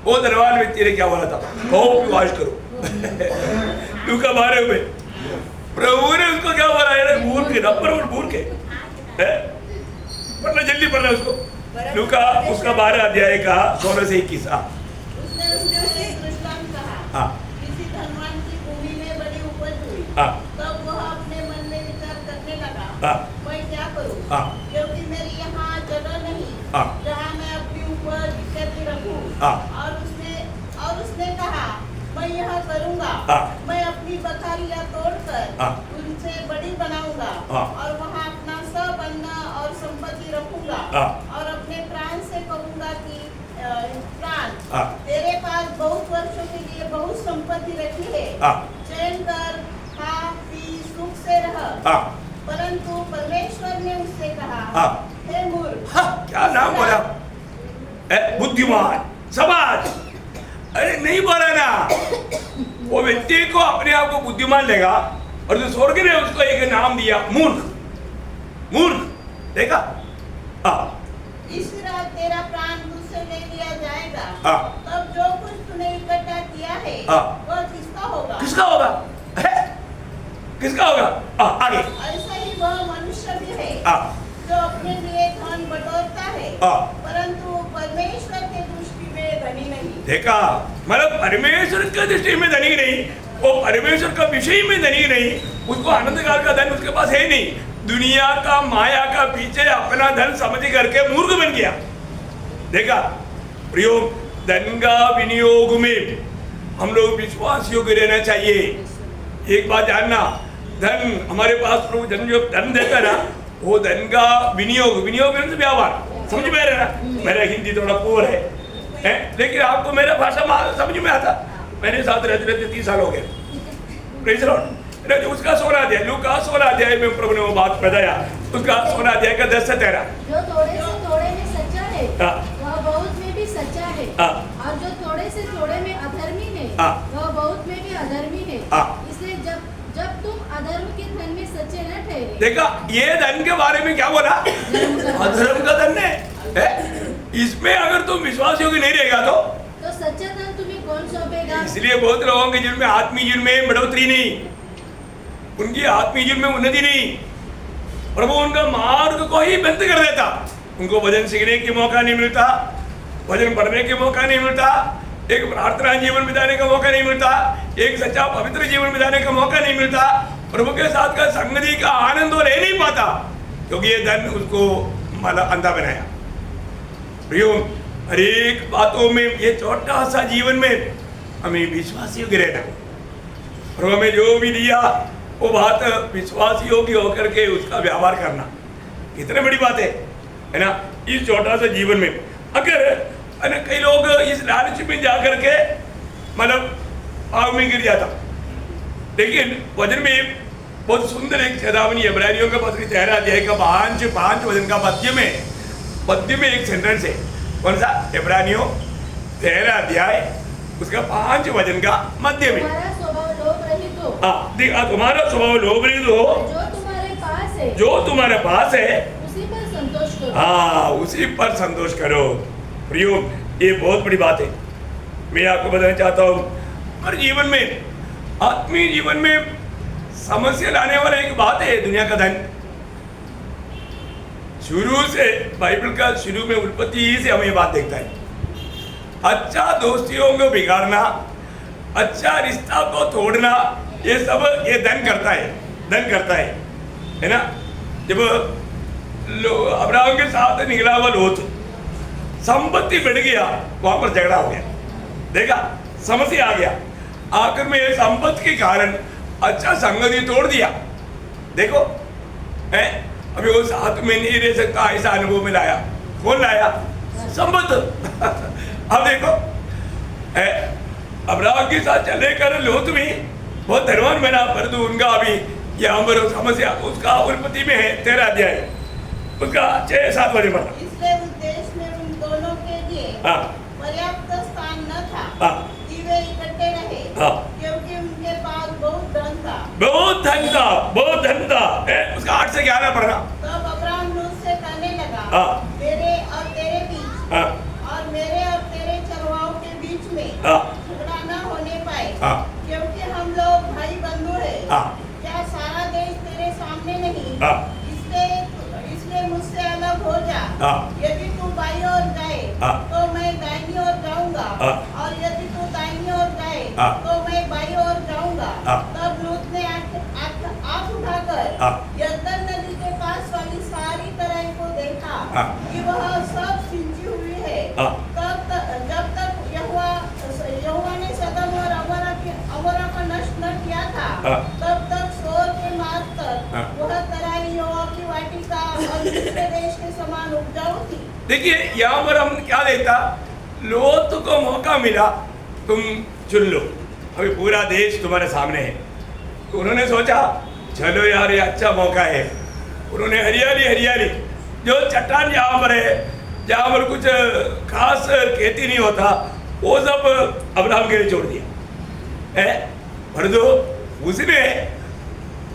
वो धनवान व्यक्ति ने क्या बोला था? कहो कि वाश करो। लूका 12 में प्रभु ने उसको क्या बोला है? भूल के नंबर भूल के पढ़ना, जल्दी पढ़ना उसको। लूका उसका 12 अध्याय का 16 से 21। उसने उसे दृष्टांत कहा, किसी धनवान की भूमि में बड़ी उपज हुई। तब वह अपने मन में विचार करने लगा, मैं क्या करूं, क्योंकि मेरी यहाँ जगह नहीं जहाँ मैं अपनी उपज इकट्ठी रखूं। और उसने कहा, मैं यह करूंगा, मैं अपनी बखारियां तोड़कर उनसे बड़ी बनाऊंगा और वहाँ अपना सब अन्न और संपत्ति रखूंगा और अपने प्राण से कहूंगा कि प्राण, तेरे पास बहुत वर्षों के लिए बहुत संपत्ति रखी है, चैन कर, खा पी, सुख से रह। परंतु परमेश्वर ने उससे कहा, हे मूर्ख, क्या नाम बोला? बुद्धिमान, समाज। अरे नहीं बोला ना, वो व्यक्ति को अपने आप को बुद्धिमान लेगा और जो स्वर्ग ने उसको एक नाम दिया, मूर्ख। मूर्ख, देखा? इस रात तेरा प्राण तुझसे ले लिया जाएगा, तब जो कुछ तूने इकट्ठा किया है वह किसका होगा? किसका होगा? किसका होगा? आगे। ऐसा ही वह मनुष्य भी है जो अपने लिए धन बटोरता है, परंतु परमेश्वर के दृष्टि में धनी नहीं। देखा, मतलब परमेश्वर की दृष्टि में धनी नहीं, वो परमेश्वर का विषय में धनी नहीं, उसको आनंद काल का धन उसके पास है नहीं, दुनिया का माया का पीछे अपना धन समझ करके मूर्ख बन गया। देखा प्रियो, धन का विनियोग में हम लोग विश्वास योग्य रहना चाहिए। एक बात जानना, धन हमारे पास प्रभु धन जो धन देता ना, वो धन का विनियोग, विनियोग में व्यवहार, समझ में रहा ना? मेरा हिंदी थोड़ा पुअर है, लेकिन आपको मेरा भाषा समझ में आता। मैंने साथ रहते रहते 30 साल हो गए। Praise the Lord. उसका 16 अध्याय, लूका 16 अध्याय में प्रभु ने वो बात बताया, उसका 16 अध्याय का 10 से 13। जो थोड़े से थोड़े में सच्चा है वह बहुत में भी सच्चा है, और जो थोड़े से थोड़े में अधर्मी है वह बहुत में भी अधर्मी है। इसलिए जब तुम अधर्म के धन में सच्चे न ठहरे। देखा, ये धन के बारे में क्या बोला? अधर्म का धन है, इसमें अगर तुम विश्वास योग्य नहीं रहेगा तो सच्चा धन तुम्हें कौन सौंपेगा? इसलिए बहुत लोगों के जीवन में आत्मीय जीवन में बढ़ोतरी नहीं, उनकी आत्मीय जीवन में उन्नति नहीं, प्रभु उनका मार्ग को ही बंद कर देता। उनको भजन सीखने की मौका नहीं मिलता, भजन पढ़ने के मौका नहीं मिलता, एक प्रार्थना जीवन बिताने का मौका नहीं मिलता, एक सच्चा पवित्र जीवन बिताने का मौका नहीं मिलता। प्रभु के साथ का संगति का आनंद वो ले नहीं पाता, क्योंकि ये धन उसको मतलब अंधा बनाया। प्रियो, हर एक बातों में ये छोटा सा जीवन में हमें विश्वासी योग्य रहना, प्रभु हमें जो भी दिया वो बात विश्वासी योग्य होकर के उसका व्यवहार करना कितनी बड़ी बात है ना। इस छोटा सा जीवन में अगर है ना कई लोग इस लालच में जाकर के मतलब पाप में गिर जाता, लेकिन वचन में बहुत सुंदर एक चेतावनी इब्रानियों का पत्र 13 अध्याय का 5 वचन का पद्य में एक सेंटेंस है। कौन सा? इब्रानियों 13 अध्याय उसका 5 वचन का मध्य में, तुम्हारा स्वभाव लोभ रहित हो। तुम्हारा स्वभाव लोभ रहित हो, जो तुम्हारे पास है उसी पर संतोष करो। हाँ, उसी पर संतोष करो। प्रियो, ये बहुत बड़ी बात है। मैं आपको बताना चाहता हूँ, हर जीवन में, आत्मीय जीवन में समस्या लाने वाला एक बात है दुनिया का धन। शुरू से बाइबल का शुरू में उत्पत्ति ही से हमें ये बात देखता है, अच्छा दोस्तियों को बिगाड़ना, अच्छा रिश्ता को तोड़ना, ये सब ये धन करता है ना। जब अब्राहम के साथ निकला हुआ लोत, संपत्ति बढ़ गया, वहां पर झगड़ा हो गया, देखा समस्या आ गया, आखिर में ये संपत्ति के कारण अच्छा संगति तोड़ दिया। देखो अभी वो साथ में नहीं रह सकता, ऐसा अनुभव में लाया। कौन लाया? संपत्ति। अब देखो अब्राहम के साथ चले कर लोत भी बहुत धनवान बना, परंतु उनका अभी यहाँ पर समस्या उसका उत्पत्ति में है 13 अध्याय उसका 6-7 वचन पढ़ा। इसलिए उस देश में उन दोनों के लिए पर्याप्त स्थान न था कि वे इकट्ठे रहे, क्योंकि उनके पास बहुत धन था। उसका 8 से 11 पढ़ना। तब अब्राहम लूत से कहने लगा, मेरे और तेरे बीच और मेरे और तेरे चरवाहों के बीच में झगड़ा न होने पाए, क्योंकि हम लोग भाई बंधु हैं। क्या सारा देश तेरे सामने नहीं? इसलिए मुझसे अलग हो जा। यदि तू बाईं ओर जाए तो मैं दाहिनी ओर जाऊंगा, और यदि तू दाहिनी ओर जाए तो मैं बाईं ओर जाऊंगा। तब लूत ने आँख उठाकर यरदन नदी के पास वाली सारी तरह को देखा कि वह सब सिंची हुई है। जब तक यहोवा ने सदम और अमोरा को नष्ट न किया था, तब तक सोर के मार्ग तक वह तराई यहोवा की वाटिका और दूसरे देश के समान उपजाऊ थी। देखिए यहाँ पर हम क्या देखता, लोत को मौका मिला, तुम चुन लो, अभी पूरा देश तुम्हारे सामने है। तो उन्होंने सोचा चलो यार ये अच्छा मौका है। उन्होंने हरियाली जो चट्टान जहाँ पर है, जहाँ पर कुछ खास खेती नहीं होता, वो सब अब्राहम के लिए छोड़ दिया है। परंतु उसने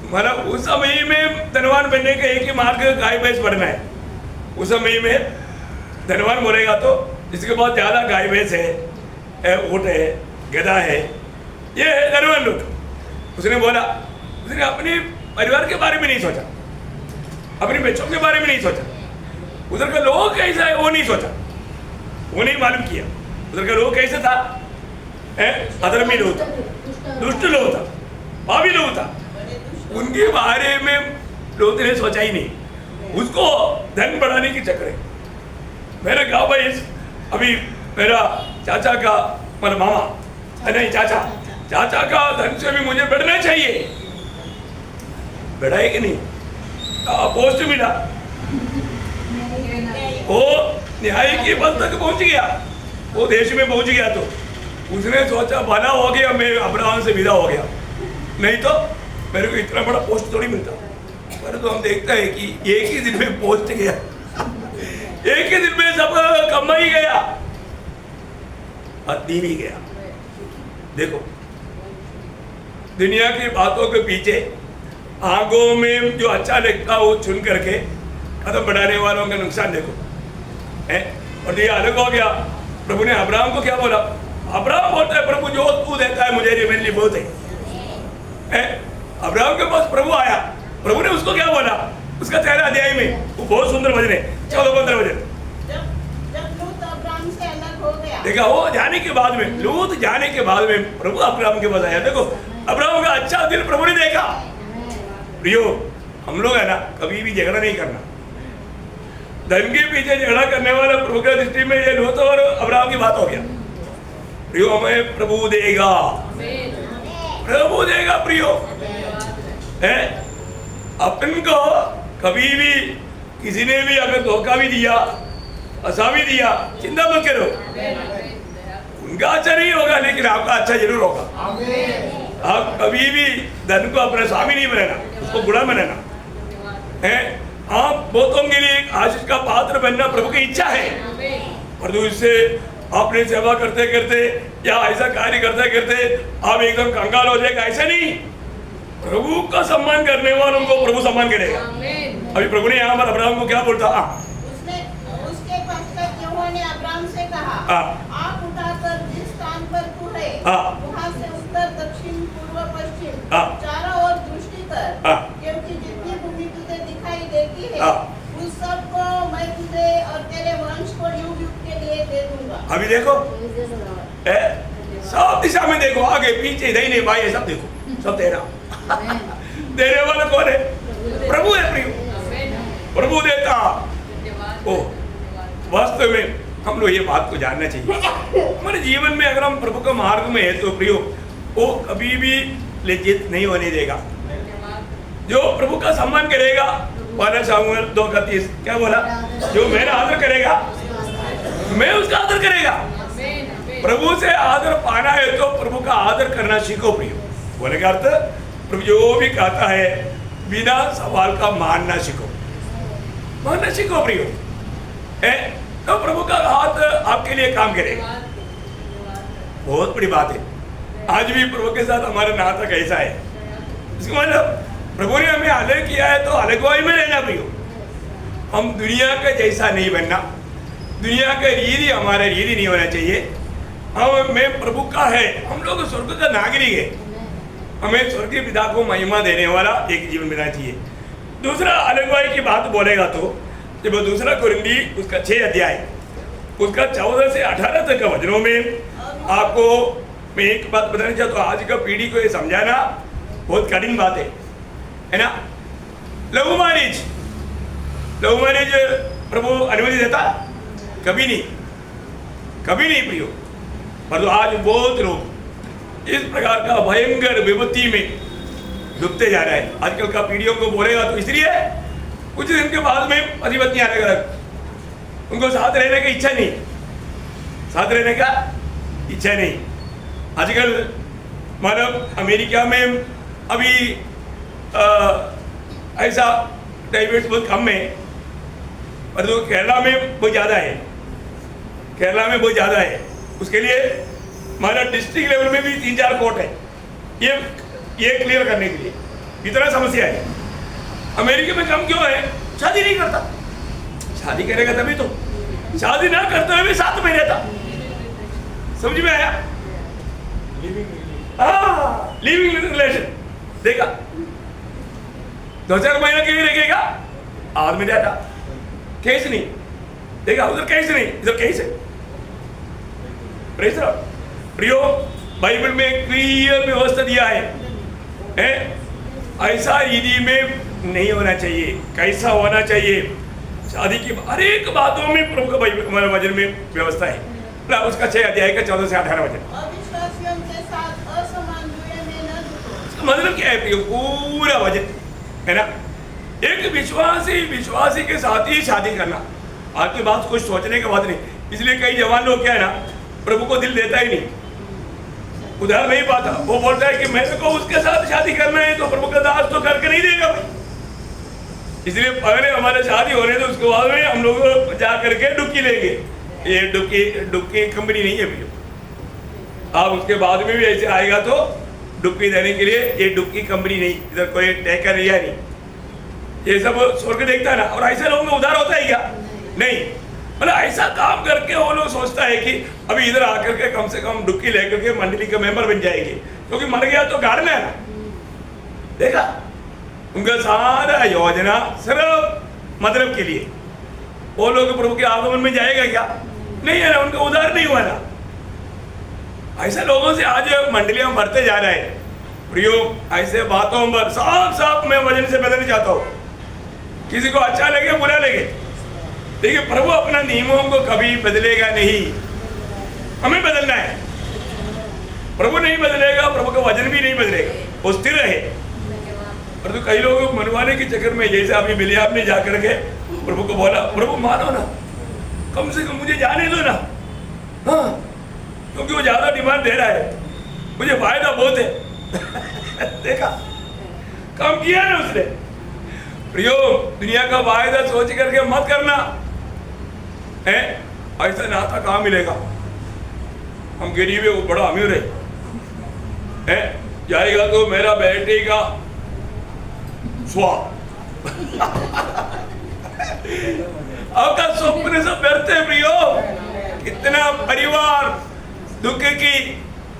मतलब उस समय में धनवान बनने का एक ही मार्ग गाय भैंस बढ़ना है। उस समय में धनवान बोलेगा तो जिसके पास ज़्यादा गाय भैंस है, ऊँट है, गधा है, ये है धनवान लोग। उसने बोला, उसने अपने परिवार के बारे में नहीं सोचा, अपने बच्चों के बारे में नहीं सोचा, उधर का लोग कैसा है वो नहीं सोचा, वो नहीं मालूम किया उधर का लोग कैसा था, अधर्मी लोग था, दुष्ट लोग था, पापी लोग था। उनके बारे में लोग ने सोचा ही नहीं, उसको धन बढ़ाने की चक्कर है। मेरा गाँव भाई अभी मेरा चाचा का मतलब मामा नहीं चाचा का धन से भी मुझे बढ़ना चाहिए, बढ़ाए कि नहीं? पोस्ट मिला, वो न्याय के पद तक पहुंच गया, वो देश में पहुंच गया। तो उसने सोचा भला हो गया, मैं अब्राहम से विदा हो गया, नहीं तो मेरे को इतना बड़ा पोस्ट थोड़ी मिलता। पर तो हम देखते हैं कि एक ही दिन में पहुंच गया, एक ही दिन में सब कमाई गया, आदमी भी गया। देखो दुनिया की बातों के पीछे आंखों में जो अच्छा लगता है वो चुन करके कदम बढ़ाने वालों का नुकसान देखो है। और ये अलग हो गया। प्रभु ने अब्राहम को क्या बोला? अब्राहम बोलता है प्रभु जो तू देता है मुझे मेरे लिए बहुत है। अब्राहम के पास प्रभु आया, प्रभु ने उसको क्या बोला? उसका 13 अध्याय में वो बहुत सुंदर वचन है, 14-15 वचन। जब लूत अब्राहम से अलग हो गया, देखा वो जाने के बाद में, लूत जाने के बाद में प्रभु अब्राहम के पास आया। देखो अब्राहम का अच्छा दिल प्रभु ने देखा, प्रियो, हम लोग है ना कभी भी झगड़ा नहीं करना। धन के पीछे झगड़ा करने वाला प्रभु की दृष्टि में ये लोथ और अब्राहम की बात हो गया। प्रियो, हमें प्रभु देगा, प्रभु देगा प्रियो। है अपन को कभी भी किसी ने भी अगर धोखा भी दिया, ऐसा भी दिया, चिंता मत करो, उनका अच्छा नहीं होगा लेकिन आपका अच्छा जरूर होगा। आप कभी भी धन को अपना स्वामी नहीं बनाना, उसको बुरा बनाना है। आप बहुतों के लिए एक आशीष का पात्र बनना प्रभु की इच्छा है, परंतु इससे आपने सेवा करते करते या ऐसा कार्य करते करते आप एकदम कंगाल हो जाएगा, ऐसा नहीं। प्रभु का सम्मान करने वालों को प्रभु सम्मान करेगा। अभी प्रभु ने यहाँ पर अब्राहम को क्या बोलता? उसके पश्चात यहोवा ने अब्राहम से कहा, आप उठाकर जिस स्थान पर तू है वहाँ से उत्तर दक्षिण पूर्व पश्चिम चारों ओर दृष्टि कर, क्योंकि जितनी भूमि तुझे दिखाई देती है उस सब को मैं तुझे और तेरे वंश को युग युग के लिए दे दूंगा। अभी देखो, सब दिशा में देखो, आगे पीछे दाहिने बाएं सब देखो, सब तेरा। देने वाला कौन है? प्रभु है प्रियो, प्रभु देता। ओ वास्तव में हम लोग ये बात को जानना चाहिए। हमारे जीवन में अगर हम प्रभु के मार्ग में है तो प्रियो, वो कभी भी लज्जित नहीं होने देगा। जो प्रभु का सम्मान करेगा, 12 शमूएल 2:31 क्या बोला? जो मेरा आदर करेगा मैं उसका आदर करेगा। प्रभु से आदर पाना है तो प्रभु का आदर करना सीखो प्रियो। बोले का अर्थ, प्रभु जो भी कहता है बिना सवाल का मानना सीखो, मानना सीखो प्रियो। है तो प्रभु का हाथ आपके लिए काम करेगा। बहुत बड़ी बात है। आज भी प्रभु के साथ हमारा नाता कैसा है? इसका मतलब प्रभु ने हमें अलग किया है तो अलगवाई में रहना प्रियो। हम दुनिया का जैसा नहीं बनना, दुनिया का रीति हमारा रीति नहीं होना चाहिए। हम में प्रभु का है, हम लोग स्वर्ग का नागरिक है, हमें स्वर्गीय पिता को महिमा देने वाला एक जीवन मिलना चाहिए। दूसरा अलगवाई की बात बोलेगा तो जब दूसरा कुरिन्थी उसका 6 अध्याय उसका 14 से 18 तक का वचनों में आपको मैं एक बात बताना चाहता हूँ। आज का पीढ़ी को ये समझाना बहुत कठिन बात है ना। लव मैरिज प्रभु अनुमति देता? कभी नहीं, कभी नहीं प्रियो। पर आज बहुत लोग इस प्रकार का भयंकर विपत्ति में डूबते जा रहा है। आजकल का पीढ़ियों को बोलेगा तो इसलिए कुछ दिन के बाद में पति पत्नी अलग अलग, उनको साथ रहने की इच्छा नहीं, साथ रहने का इच्छा नहीं। आजकल मतलब अमेरिका में अभी ऐसा डाइवर्स बहुत कम है, पर तो केरला में बहुत ज़्यादा है, केरला में बहुत ज़्यादा है। उसके लिए हमारा डिस्ट्रिक्ट लेवल में भी 3-4 कोर्ट है ये क्लियर करने के लिए। इतना समस्या है। अमेरिका में कम क्यों है? शादी नहीं करता, शादी करेगा तभी तो, शादी ना करते हुए भी साथ में रहता। समझ में आया? Living relation. देखा 2-4 महीने के लिए रखेगा, आदमी जाता, केस नहीं देखा, उधर केस नहीं, इधर केस है। प्रियो, बाइबल में क्लियर व्यवस्था दिया है ऐसा रीति में नहीं होना चाहिए। कैसा होना चाहिए? शादी की हर एक बातों में प्रभु का बाइबल वचन में व्यवस्था है। उसका 6 अध्याय का 14 से 18 वचन। अविश्वासियों के साथ असमान जुए में न जुटो। मतलब क्या है प्रियो? पूरा वचन है ना। एक विश्वासी के साथ ही शादी करना। आपकी बात कुछ सोचने की बात नहीं। इसलिए कई जवान लोग क्या है ना, प्रभु को दिल देता ही नहीं, उधार नहीं पाता। वो बोलता है कि मेरे को उसके साथ शादी करना है तो प्रभु का दास तो करके नहीं देगा भाई। इसलिए पहले हमारे शादी होने तो उसके बाद में हम लोग जा करके डुबकी लेंगे। ये डुबकी कंपनी नहीं है भैया। आप उसके बाद में भी ऐसे आएगा तो डुबकी देने के लिए ये डुबकी कंपनी नहीं, इधर कोई टैकर या नहीं। ये सब स्वर्ग देखता है ना। और ऐसे लोगों का उधार होता है क्या? नहीं। मतलब ऐसा काम करके वो लोग सोचता है कि अभी इधर आकर के कम से कम डुबकी लेकर के मंडली के मेंबर बन जाएंगे, क्योंकि मर गया तो गाड़ में है ना। देखा, उनका सारा योजना सिर्फ मतलब के लिए। वो लोग प्रभु के आगमन में जाएगा क्या? नहीं है ना, उनका उधार नहीं हुआ ना। ऐसे लोगों से आज मंडलियां बढ़ते जा रहे हैं। प्रियो, ऐसे बातों पर साफ साफ मैं वजन से बदलना चाहता हूँ। किसी को अच्छा लगे बुरा लगे, देखिए प्रभु अपना नियमों को कभी बदलेगा नहीं, हमें बदलना है। प्रभु नहीं बदलेगा, प्रभु का वजन भी नहीं बदलेगा, वो स्थिर रहे। परंतु कई लोगों को मनवाने के चक्कर में, जैसे अभी बिलियाम ने जाकर के प्रभु को बोला, प्रभु मानो ना, कम से कम मुझे जाने दो ना, हाँ, क्योंकि वो ज्यादा डिमांड दे रहा है, मुझे फायदा बहुत है। देखा, काम किया ना उसने। प्रियो, दुनिया का फायदा सोच करके मत करना है, ऐसा नाता कहाँ मिलेगा। हम गरीब है, वो बड़ा अमीर है, जाएगा तो मेरा बेटे का स्वाद आपका स्वप्न सब व्यर्थ है प्रियो। कितना परिवार दुख की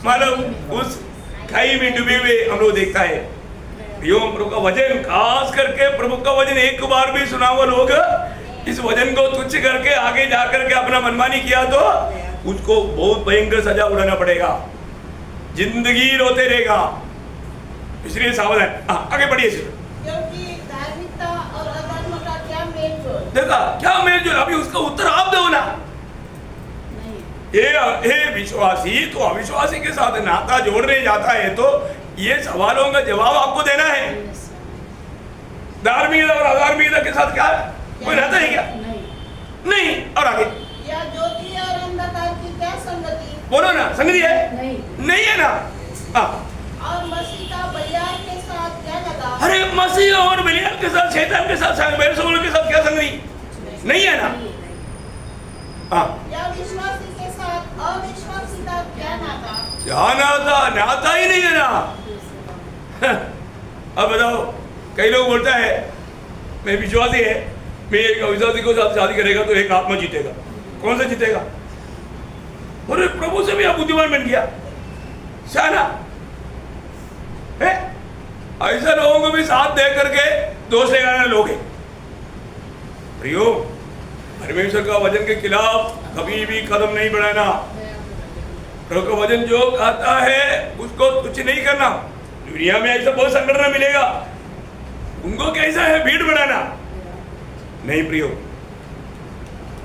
मतलब उस खाई में डूबे हुए हम लोग देखता है। प्रियो, प्रभु का वचन, खास करके प्रभु का वचन एक बार भी सुना हुआ लोग इस वचन को तुच्छ करके आगे जाकर के अपना मनमानी किया तो उसको बहुत भयंकर सजा उड़ाना पड़ेगा, जिंदगी रोते रहेगा। इसलिए सावधान, आगे बढ़िए। क्योंकि धार्मिकता और अधर्म का क्या मेलजोल? देखा क्या मेलजोल, अभी उसका उत्तर आप दो ना। ये विश्वासी तो अविश्वासी के साथ नाता जोड़ने जाता है, तो ये सवालों का जवाब आपको देना है। धार्मिकता और अधार्मिकता के साथ क्या कोई नाता है क्या? नहीं। और आगे, या ज्योति और अंधकार की क्या संगति? बोलो ना, संगति है? नहीं है ना। और मसीह का बलियान के साथ क्या लगा? अरे मसीह और बलियान के साथ, शैतान के साथ, बेलज़ेबूल के साथ क्या संगति? नहीं है ना। या विश्वासी के साथ अविश्वासी का क्या नाता? क्या नाता? नाता ही नहीं है ना। अब बताओ, कई लोग बोलता है मैं विश्वासी है, मैं एक अविश्वासी को साथ शादी करेगा तो एक आत्मा जीतेगा। कौन सा जीतेगा? अरे प्रभु से भी आप बुद्धिमान बन गया, शाना है। ऐसा लोगों को भी साथ दे करके दोष लगाने लोग हैं। प्रियो, परमेश्वर का वचन के खिलाफ कभी भी कदम नहीं बढ़ाना। प्रभु का वचन जो कहता है उसको कुछ नहीं करना। दुनिया में ऐसा बहुत संगठन मिलेगा, उनको कैसा है भीड़ बढ़ाना नहीं। प्रियो,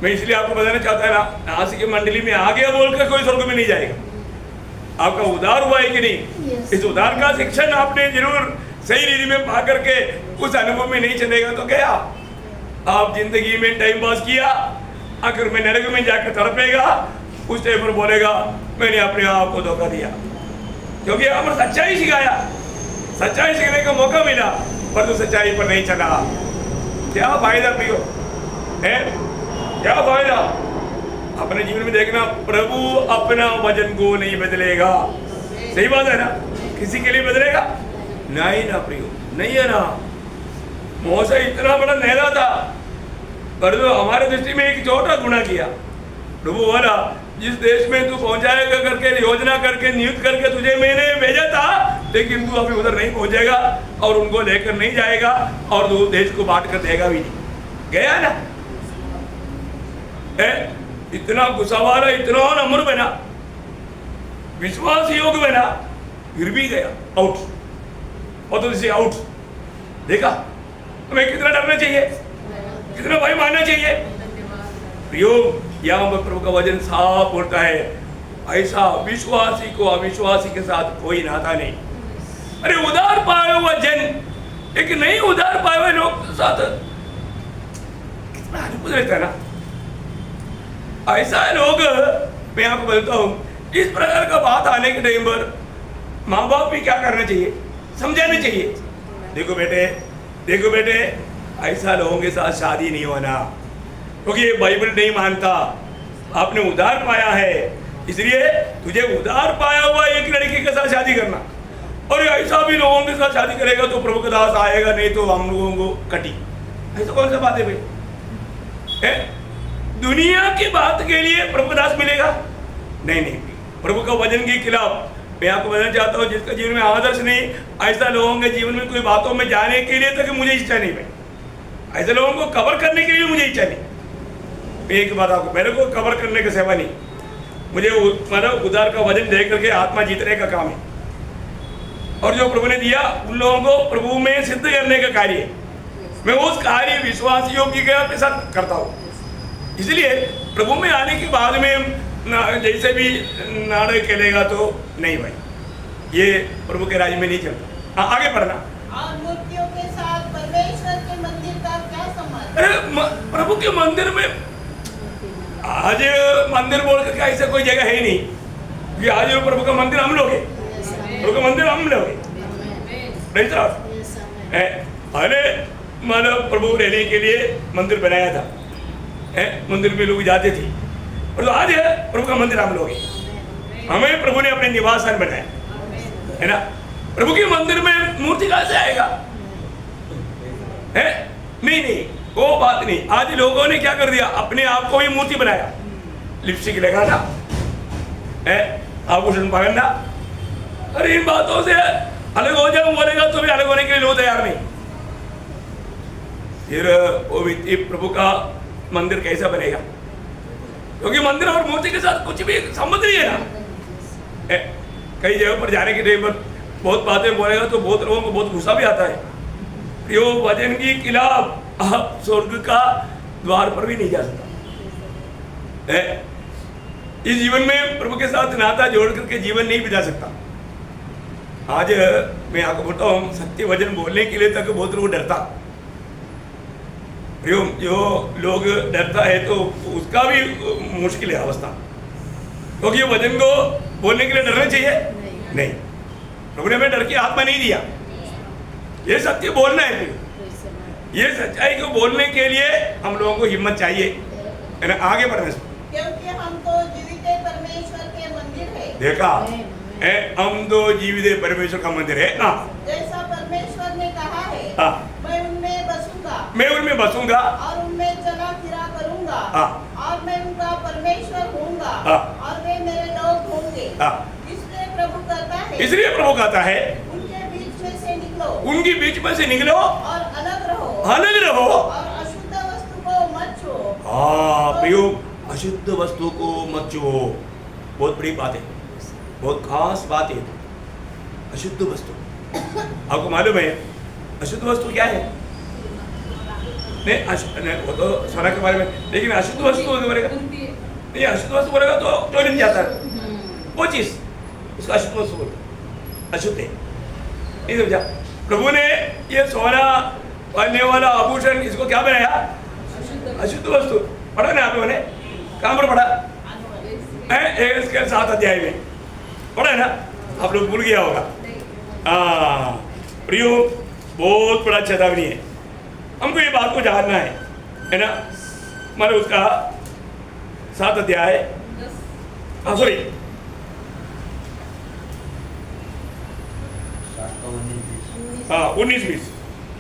मैं इसलिए आपको बताना चाहता है ना, नासिक की मंडली में आ गया बोलकर कोई स्वर्ग में नहीं जाएगा। आपका उद्धार हुआ है कि नहीं? इस उद्धार का शिक्षण आपने जरूर सही रीति में पा करके उस अनुभव में नहीं चलेगा तो गया। आप जिंदगी में टाइम पास किया, आखिर में नरक में जाकर तड़पेगा। उस टाइम पर बोलेगा मैंने अपने आप को धोखा दिया, क्योंकि आपने सच्चाई सिखाया, सच्चाई सीखने का मौका मिला, पर तो सच्चाई पर नहीं चला। क्या फायदा प्रियो है? क्या फायदा? अपने जीवन में देखना, प्रभु अपना वचन को नहीं बदलेगा। सही बात है ना? किसी के लिए बदलेगा नहीं ना प्रियो, नहीं है ना। मूसा इतना बड़ा नेता था, पर तो हमारे दृष्टि में एक छोटा गुनाह किया। प्रभु बोला जिस देश में तू पहुंचाएगा करके योजना करके नियुक्त करके तुझे मैंने भेजा था, लेकिन तू अभी उधर नहीं पहुंचेगा और उनको लेकर नहीं जाएगा और तू देश को बांट कर देगा भी नहीं। गया ना, इतना गुस्सा वाला, इतना नम्र बना, विश्वास योग बना, फिर भी गया आउट, और तो इसे आउट। देखा हमें कितना डरना चाहिए, कितना भय मानना चाहिए। प्रियो, यहाँ पर प्रभु का वचन साफ बोलता है, ऐसा विश्वासी को अविश्वासी के साथ कोई नाता नहीं। अरे उधार पाए हुआ जन एक नहीं उधार पाए हुए लोग के साथ कितना अद्भुत रहता है ना। ऐसा लोग, मैं आपको बोलता हूँ, इस प्रकार का बात आने के टाइम पर माँ बाप भी क्या करना चाहिए, समझाना चाहिए। देखो बेटे, ऐसा लोगों के साथ शादी नहीं होना, क्योंकि ये बाइबल नहीं मानता। आपने उधार पाया है, इसलिए तुझे उधार पाया हुआ एक लड़की के साथ शादी करना। और ऐसा भी लोगों के साथ शादी करेगा तो प्रभु का दास आएगा, नहीं तो हम लोगों को कटी। ऐसा कौन सा बात है भाई? दुनिया की बात के लिए प्रभु का दास मिलेगा? नहीं। प्रभु का वचन के खिलाफ मैं आपको बताना चाहता हूँ, जिसका जीवन में आदर्श नहीं, ऐसा लोगों के जीवन में कोई बातों में जाने के लिए तक मुझे इच्छा नहीं भाई। ऐसे लोगों को कवर करने के लिए मुझे इच्छा नहीं। एक बात आपको, मेरे को कवर करने का सेवा नहीं, मुझे मतलब उधार का वजन दे करके आत्मा जीतने का काम है। और जो प्रभु ने दिया उन लोगों को प्रभु में सिद्ध करने का कार्य है। मैं उस कार्य विश्वासियों की के साथ करता हूँ। इसलिए प्रभु में आने के बाद में जैसे भी नाटक खेलेगा तो नहीं भाई, ये प्रभु के राज्य में नहीं चलता। आगे पढ़ना। और मूर्तियों के साथ परमेश्वर के मंदिर का क्या संबंध? अरे प्रभु के मंदिर में आज मंदिर बोल करके ऐसा कोई जगह है ही नहीं कि आज प्रभु का मंदिर हम लोग है, प्रभु का मंदिर हम लोग है। पहले मानव प्रभु रहने के लिए मंदिर बनाया था, मंदिर में लोग जाते थे, और तो आज है प्रभु का मंदिर हम लोग हैं। हमें प्रभु ने अपने निवास स्थान बनाया है ना। प्रभु के मंदिर में मूर्ति कहां से आएगा? है नहीं नहीं, वो बात नहीं। आज लोगों ने क्या कर दिया, अपने आप को ही मूर्ति बनाया। लिपस्टिक लगाना है, आभूषण पहनना, अरे इन बातों से अलग हो जाऊं बोलेगा तो भी अलग होने के लिए लोग तैयार नहीं। फिर वो प्रभु का मंदिर कैसा बनेगा? क्योंकि मंदिर और मूर्ति के साथ कुछ भी संबंध नहीं है ना। कई जगह पर जाने के टाइम पर बहुत बातें बोलेगा तो बहुत लोगों को बहुत गुस्सा भी आता है। यो वचन की खिलाफ आप स्वर्ग का द्वार पर भी नहीं जा सकता। इस जीवन में प्रभु के साथ नाता जोड़ करके जीवन नहीं बिता सकता। आज मैं आपको बोलता हूँ, सत्य वचन बोलने के लिए तक बहुत लोग डरता। जो लोग डरता है तो उसका भी मुश्किल है अवस्था, क्योंकि वचन को बोलने के लिए डरना चाहिए नहीं। प्रभु ने हमें डर की आत्मा नहीं दिया। ये सत्य बोलना है, ये सच्चाई को बोलने के लिए हम लोगों को हिम्मत चाहिए, है ना। आगे बढ़ने से क्योंकि हम तो जीवित परमेश्वर के मंदिर है। देखा, हम तो जीवित परमेश्वर का मंदिर है ना। जैसा परमेश्वर ने कहा है, मैं उनमें बसूंगा, मैं उनमें बसूंगा और उनमें चला फिरा करूंगा, और मैं उनका परमेश्वर होऊंगा, और वे मेरे लोग होंगे। इसलिए प्रभु कहता है, इसलिए प्रभु कहता है, उनके बीच में से निकलो, उनके बीच में से निकलो और अलग रहो, अलग रहो, और अशुद्ध वस्तु को मत छुओ। प्रियो, अशुद्ध वस्तु को मत छुओ। बहुत बड़ी बात है, बहुत खास बात है। अशुद्ध वस्तु, आपको मालूम है अशुद्ध वस्तु क्या है? नहीं, वो तो सोना के बारे में, लेकिन अशुद्ध वस्तु बोलेगा नहीं, अशुद्ध वस्तु बोलेगा तो जो नहीं जाता है वो चीज, उसका अशुद्ध वस्तु बोलते, अशुद्ध है। नहीं समझा? प्रभु ने ये सोना पहनने वाला आभूषण, इसको क्या बनाया? अशुद्ध वस्तु। पढ़ा ना आप लोगों ने? कहाँ पर पढ़ा है? इसके 7 अध्याय में पढ़ा है ना? आप लोग भूल गया होगा। प्रियो, बहुत बड़ा चेतावनी है, हमको ये बात को जानना है ना। मतलब उसका 7 अध्याय, सॉरी 19-20।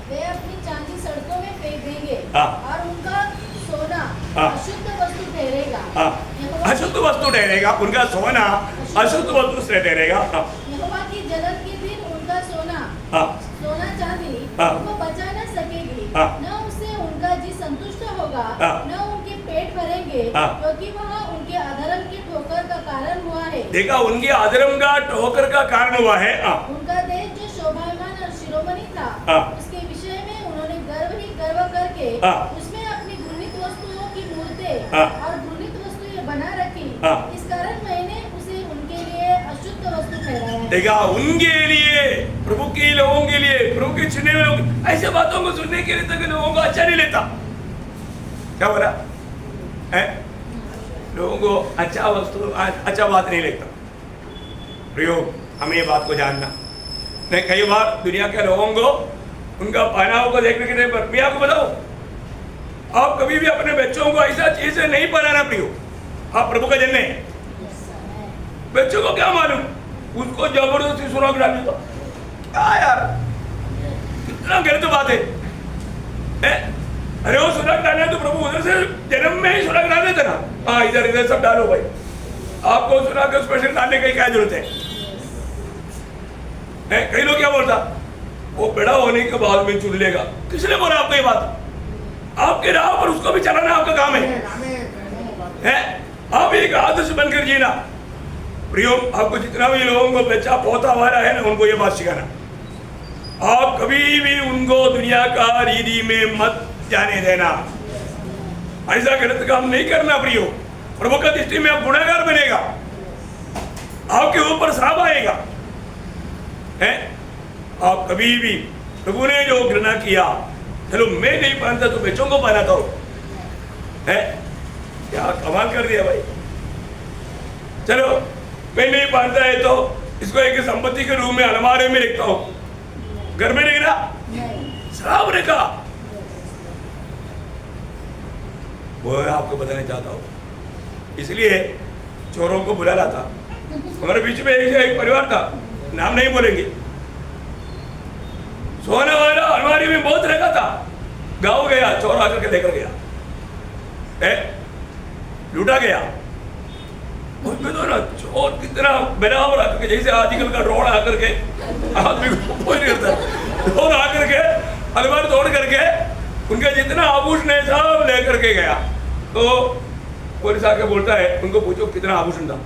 वे अपनी चांदी सड़कों में फेंक देंगे, हाँ। और उनका सोना हाँ। अशुद्ध वस्तु ठहरेगा। अशुद्ध वस्तु ठहरेगा, उनका सोना अशुद्ध वस्तु से ठहरेगा। यहोवा की जलन के दिन उनका सोना चांदी उनको बचा न सकेगी, न उससे उनका जी संतुष्ट होगा, न उनके पेट भरेंगे, क्योंकि वह उनके अधर्म की ठोकर का कारण हुआ है। देखा, उनके अधर्म का ठोकर का कारण हुआ है। उनका देश जो शोभायमान और शिरोमणि था, उसके विषय में उन्होंने गर्व करके उसमें अपनी घृणित वस्तुओं की मूर्तें और घृणित वस्तुएं बना रखी। इस कारण मैंने उसे उनके लिए अशुद्ध वस्तु ठहराया। देखा, उनके लिए, प्रभु के लोगों के लिए, प्रभु के चुने हुए लोग, ऐसे बातों को सुनने के लिए तक लोगों को अच्छा नहीं लेता। क्या बोला है? लोगों को अच्छा वस्तु, अच्छा बात नहीं लगता। प्रयोग, हमें ये बात को जानना नहीं। कई बार दुनिया के लोगों को उनका पहनाव को देखने के टाइम पर, मैं आपको बताऊं, आप कभी भी अपने बच्चों को ऐसा चीज नहीं पहनाना प्रियो। आप प्रभु का जन है, बच्चों को क्या मालूम, उसको जबरदस्ती सुराग डाल देता। क्या यार, कितना गलत बात है। अरे वो सुराग डालना है तो प्रभु उधर से जन्म में ही सुराग डाल देते ना। हाँ, इधर इधर सब डालो भाई, आपको सुराग का स्पेशल डालने की क्या जरूरत है? कई लोग क्या बोलता, वो बड़ा होने के बाद में चुन लेगा। किसने बोला आपको ये बात? आपके राह पर उसको भी चलाना आपका काम है। आप एक आदर्श बनकर जीना, प्रियो, आपको जितना भी लोगों को बच्चा पोता वाला है ना, उनको ये बात सिखाना, आप कभी भी उनको दुनिया का रीति में मत जाने देना। ऐसा गलत काम नहीं करना प्रियो। प्रभु का दृष्टि में आप गुनहगार बनेगा, आपके ऊपर श्राप आएगा। है आप कभी भी प्रभु ने जो घृणा किया, चलो मैं नहीं पहनता तो बच्चों को पहनाता हूं, है क्या कमाल कर दिया भाई। चलो मैं नहीं पहनता है तो इसको एक संपत्ति के रूप में अलमारी में रखता हूं, घर में नहीं रखा, श्राप रखा। वो आपको बताना चाहता हूं। इसलिए चोरों को बुला रहा था। हमारे बीच में एक परिवार था, नाम नहीं बोलेंगे, सोने वाला अलमारी में बहुत रखा था। गाँव गया, चोर आकर के लेकर गया, लूटा गया। तो ना चोर कितना बराबर आकर के, जैसे आजकल का ड्रोन आकर के आदमी को कोई नहीं करता, ड्रोन आकर के अलमारी तोड़ करके उनका जितना आभूषण है सब लेकर के गया। तो पुलिस आके बोलता है, उनको पूछो कितना आभूषण था।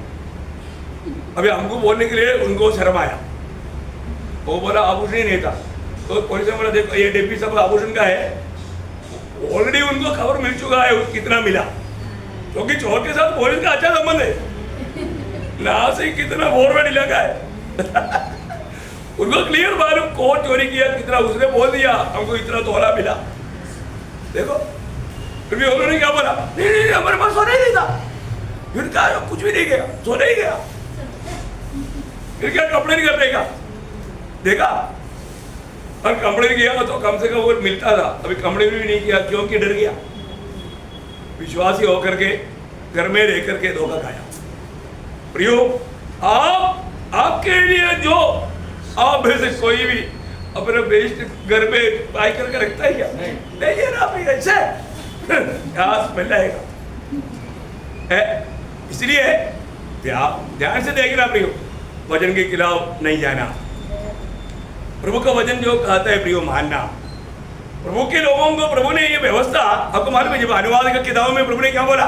अभी हमको बोलने के लिए उनको शर्म आया, वो बोला आभूषण ही नहीं था। तो पुलिस ने बोला देखो ये डिब्बी सब आभूषण का है। ऑलरेडी उनको खबर मिल चुका है कितना मिला, क्योंकि चोर के साथ पुलिस का अच्छा संबंध है, ना से कितना बोरवेट इलाका है। उनको क्लियर मालूम कौन चोरी किया, कितना, उसने बोल दिया हमको इतना तोला मिला। देखो फिर भी उन्होंने क्या बोला, नहीं हमारे पास सोना ही नहीं था। फिर कहा कुछ भी नहीं गया, सोना ही गया। फिर क्या कंप्लेन कर देगा, देखा। और कंप्लेन किया तो कम से कम वो मिलता था, अभी कंप्लेन भी नहीं किया क्योंकि डर गया। विश्वासी होकर के घर में रह करके धोखा खाया। प्रियो, आपके लिए जो आप में से कोई भी अपने बेस्ट घर में पाई करके रखता है क्या? नहीं है ना प्रिय, ऐसे मिल जाएगा। इसलिए ध्यान से देखना प्रियो, वचन के खिलाफ नहीं जाना। प्रभु का वचन जो कहता है प्रियो मानना। प्रभु के लोगों को प्रभु ने ये व्यवस्था, आपको मालूम है जब अनुवाद का किताब में प्रभु ने क्या बोला,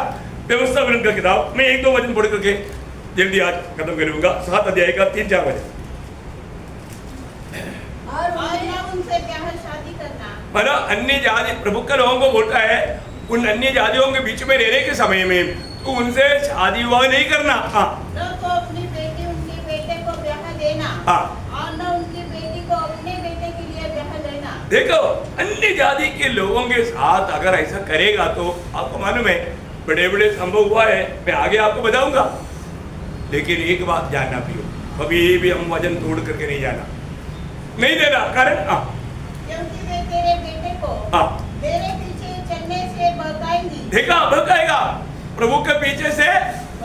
व्यवस्था वचन का किताब में 1-2 वचन पढ़ करके जल्दी आज खत्म करूंगा। 7 अध्याय का 3-4 वचन। उनसे प्यार शादी करना, मतलब अन्य जाति, प्रभु के लोगों को बोलता है उन अन्य जातियों के बीच में रहने के समय में तो उनसे शादी विवाह नहीं करना। न तो अपनी बेटी उनके बेटे को ब्याह देना, और न उनकी बेटी को अपने बेटे के लिए ब्याह देना। देखो अन्य जाति के लोगों के साथ अगर ऐसा करेगा तो आपको मालूम है बड़े बड़े संभव हुआ है, मैं आगे आपको बताऊंगा। लेकिन एक बात जानना प्रियो, कभी भी हम वचन तोड़ करके नहीं जाना, नहीं देना। कारण क्योंकि वे तेरे बेटे को तेरे पीछे चलने से बहकाएंगी। देखा, बहकाएगा। प्रभु के पीछे से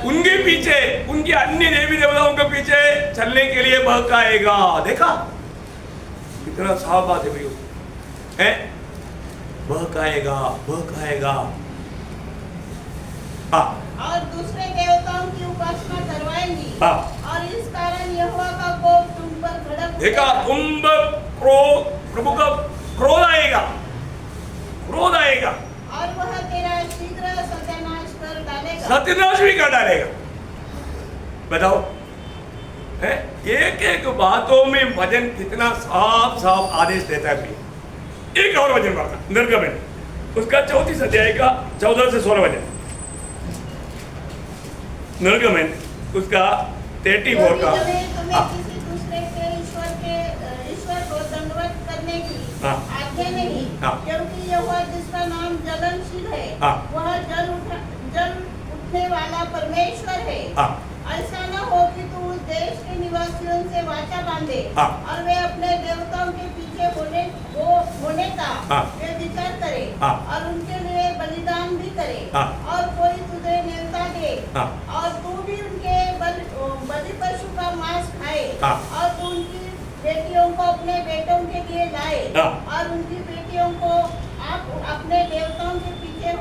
उनके पीछे, उनके अन्य देवी देवताओं के पीछे चलने के लिए बहकाएगा। देखा कितना साफ बात है भैया, है बहकाएगा, बहकाएगा। और दूसरे देवताओं की उपासना करवाएंगी, और इस कारण यहोवा का कोप तुम पर भड़क। देखा, तुम प्रभु का क्रोध आएगा, क्रोध आएगा, और वह तेरा शीघ्र सत्यानाश कर डालेगा, सत्यानाश भी कर डालेगा। बताओ, है एक एक बातों में वचन कितना साफ साफ आदेश देता है। एक और वचन पढ़ना, निर्गमन उसका 34 अध्याय का 14 से 16 वचन। निर्गमन उसका 34 का। किसी दूसरे के ईश्वर को दंडवत करने की आज्ञा नहीं, क्योंकि यहोवा जिसका नाम जलनशील है वह जल उठने वाला परमेश्वर है। ऐसा न हो कि तू उस देश के निवासियों से वाचा बांधे और वे अपने देवताओं के पीछे होने का वे विचार करे और उनके लिए बलिदान भी करे, और कोई तुझे न्योता दे और तू भी उनके बलि पशु का मांस खाए, और तू उनकी बेटियों को अपने बेटों के लिए लाए, और उनकी बेटियों को आप अपने देवताओं के पीछे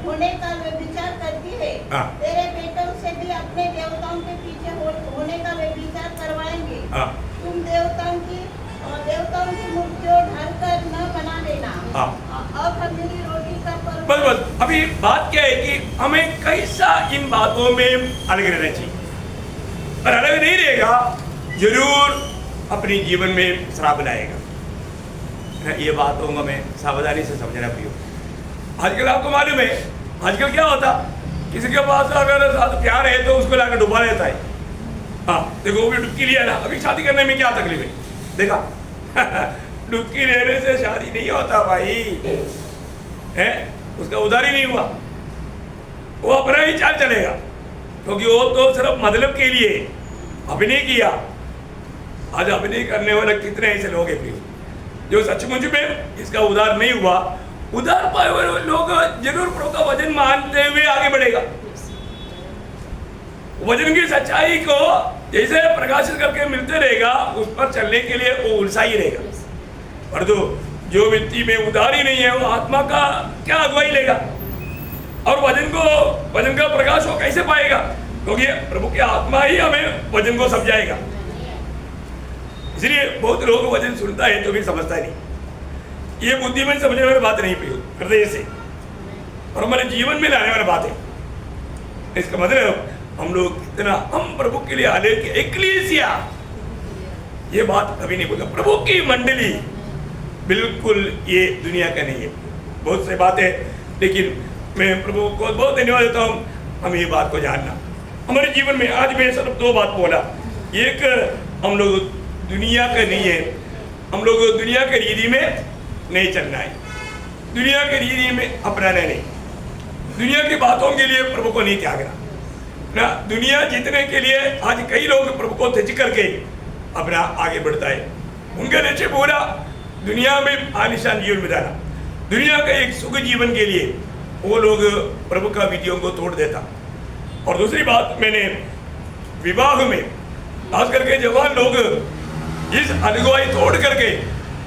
होने का वे विचार करती है। तेरे बेटों से भी अपने देवताओं के पीछे होने का वे विचार करवाएंगे। तुम देवताओं की मूर्तियों ढालकर न बना देना। अब खमीरी रोटी का पर्व। बस अभी बात क्या है कि हमें कैसा इन बातों में अलग रहना चाहिए। और अलग नहीं रहेगा, जरूर अपने जीवन में श्राप लाएगा। ये बातों को हमें सावधानी से समझना प्रियो। आजकल आपको मालूम है आजकल क्या होता, किसी के पास अगर साथ प्यार है तो उसको लाकर डुबा देता है। हाँ देखो, वो भी डुबकी लिया ना, अभी शादी करने में क्या तकलीफ है, देखा डुबकी लेने से शादी नहीं होता भाई, है उसका उधार ही नहीं हुआ, वो अपना ही चाल चलेगा, क्योंकि वो तो सिर्फ मतलब के लिए अभिनय किया। आज अभिनय करने वाले कितने ऐसे लोग हैं जो सचमुच में इसका उधार नहीं हुआ, उधार पाए हुए लोग जरूर प्रभु का वचन मानते हुए आगे बढ़ेगा। वचन की सच्चाई को जैसे प्रकाशित करके मिलते रहेगा, उस पर चलने के लिए वो उलझा ही रहेगा। पर जो व्यक्ति में उधार ही नहीं है, वो आत्मा का क्या अगुवाई लेगा, और वचन का प्रकाश वो कैसे पाएगा, क्योंकि प्रभु की आत्मा ही हमें वचन को समझाएगा। इसलिए बहुत लोग वचन सुनता है तो भी समझता नहीं, ये बुद्धि में समझने वाली बात नहीं, हृदय से और हमारे जीवन में लाने वाली बात है। इसका मतलब हम लोग कितना हम प्रभु के लिए आले के एक्लीसिया, ये बात कभी नहीं बोला, प्रभु की मंडली बिल्कुल ये दुनिया का नहीं है। बहुत से बातें, लेकिन मैं प्रभु को बहुत धन्यवाद देता हूँ, हम ये बात को जानना हमारे जीवन में। आज मैं सिर्फ दो बात बोला, एक हम लोग दुनिया का नहीं है, हम लोग दुनिया के रीति में नहीं चलना है, दुनिया के रीति में अपनाना नहीं, दुनिया की बातों के लिए प्रभु को नहीं त्यागना ना। दुनिया जीतने के लिए आज कई लोग प्रभु को त्यज करके अपना आगे बढ़ता है, उनके नीचे पूरा दुनिया में आलिशान जीवन बिताना, दुनिया का एक सुख जीवन के लिए वो लोग प्रभु का विधियों को तोड़ देता। और दूसरी बात, मैंने विवाह में खास करके जवान लोग इस अगुवाई तोड़ करके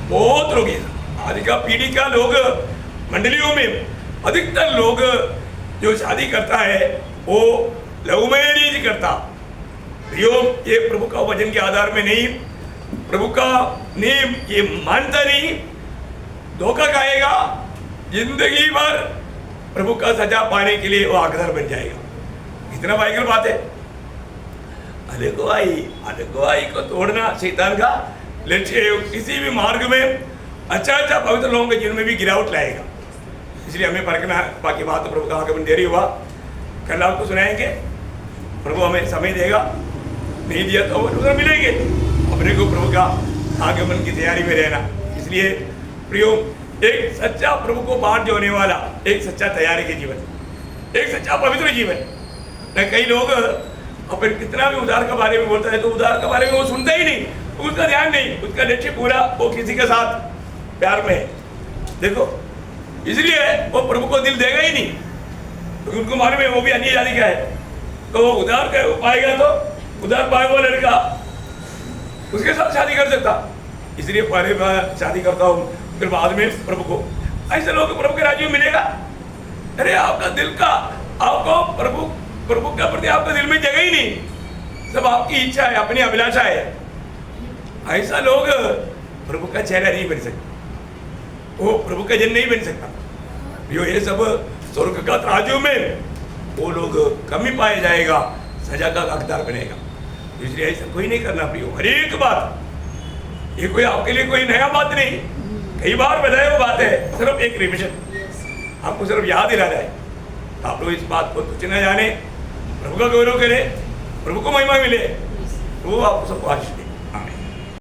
बहुत लोग, आज का पीढ़ी का लोग मंडलियों में अधिकतर लोग जो शादी करता है वो लव मैरिज करता, ये प्रभु का वचन के आधार में नहीं, प्रभु का नियम ये मानता नहीं, धोखा खाएगा, जिंदगी भर प्रभु का सजा पाने के लिए वो हकदार बन जाएगा। इतना भयंकर बात है। अगुवाई को तोड़ना शैतान का लक्ष्य है। किसी भी मार्ग में अच्छा पवित्र लोगों के जीवन में भी गिरावट लाएगा, इसलिए हमें परखना। बाकी बात तो प्रभु का आगमन देरी हुआ, कल आपको सुनाएंगे, प्रभु हमें समय देगा, नहीं दिया तो उधर मिलेंगे। अपने को प्रभु का आगमन की तैयारी में रहना। इसलिए प्रियो, एक सच्चा प्रभु को बांट जोड़ने वाला एक सच्चा तैयारी के जीवन, एक सच्चा पवित्र जीवन। कई लोग अपन कितना भी उधार के बारे में बोलता है तो उधार के बारे में वो सुनता ही नहीं, उसका ध्यान नहीं, उसका लक्ष्य पूरा वो किसी के साथ प्यार में है। देखो, इसलिए वो प्रभु को दिल देगा ही नहीं, क्योंकि उनको मालूम है वो भी अन्य जाति का है, तो वो उधार पाएगा तो उधार पाए हुआ लड़का उसके साथ शादी कर सकता। इसलिए पहले मैं शादी करता हूँ, फिर बाद में प्रभु को। ऐसे लोग प्रभु के राज्य में मिलेगा। अरे आपका दिल का, आपको प्रभु के प्रति आपका दिल में जगह ही नहीं, सब आपकी इच्छा है, अपनी अभिलाषा है। ऐसा लोग प्रभु का चेहरा नहीं बन सकता, वो प्रभु का जन नहीं बन सकता। ये सब स्वर्ग का तराजू में वो लोग कमी पाया जाएगा, सजा का हकदार बनेगा। इसलिए ऐसा कोई नहीं करना प्रियो। हर एक बात, ये कोई आपके लिए कोई नया बात नहीं, कई बार बताया वो बात है, सिर्फ एक रिविजन आपको सिर्फ याद दिला जाए। आप लोग इस बात को तुच्छ न जाने, प्रभु का गौरव करें, प्रभु को महिमा मिले, वो आपको सबको आशीष दे।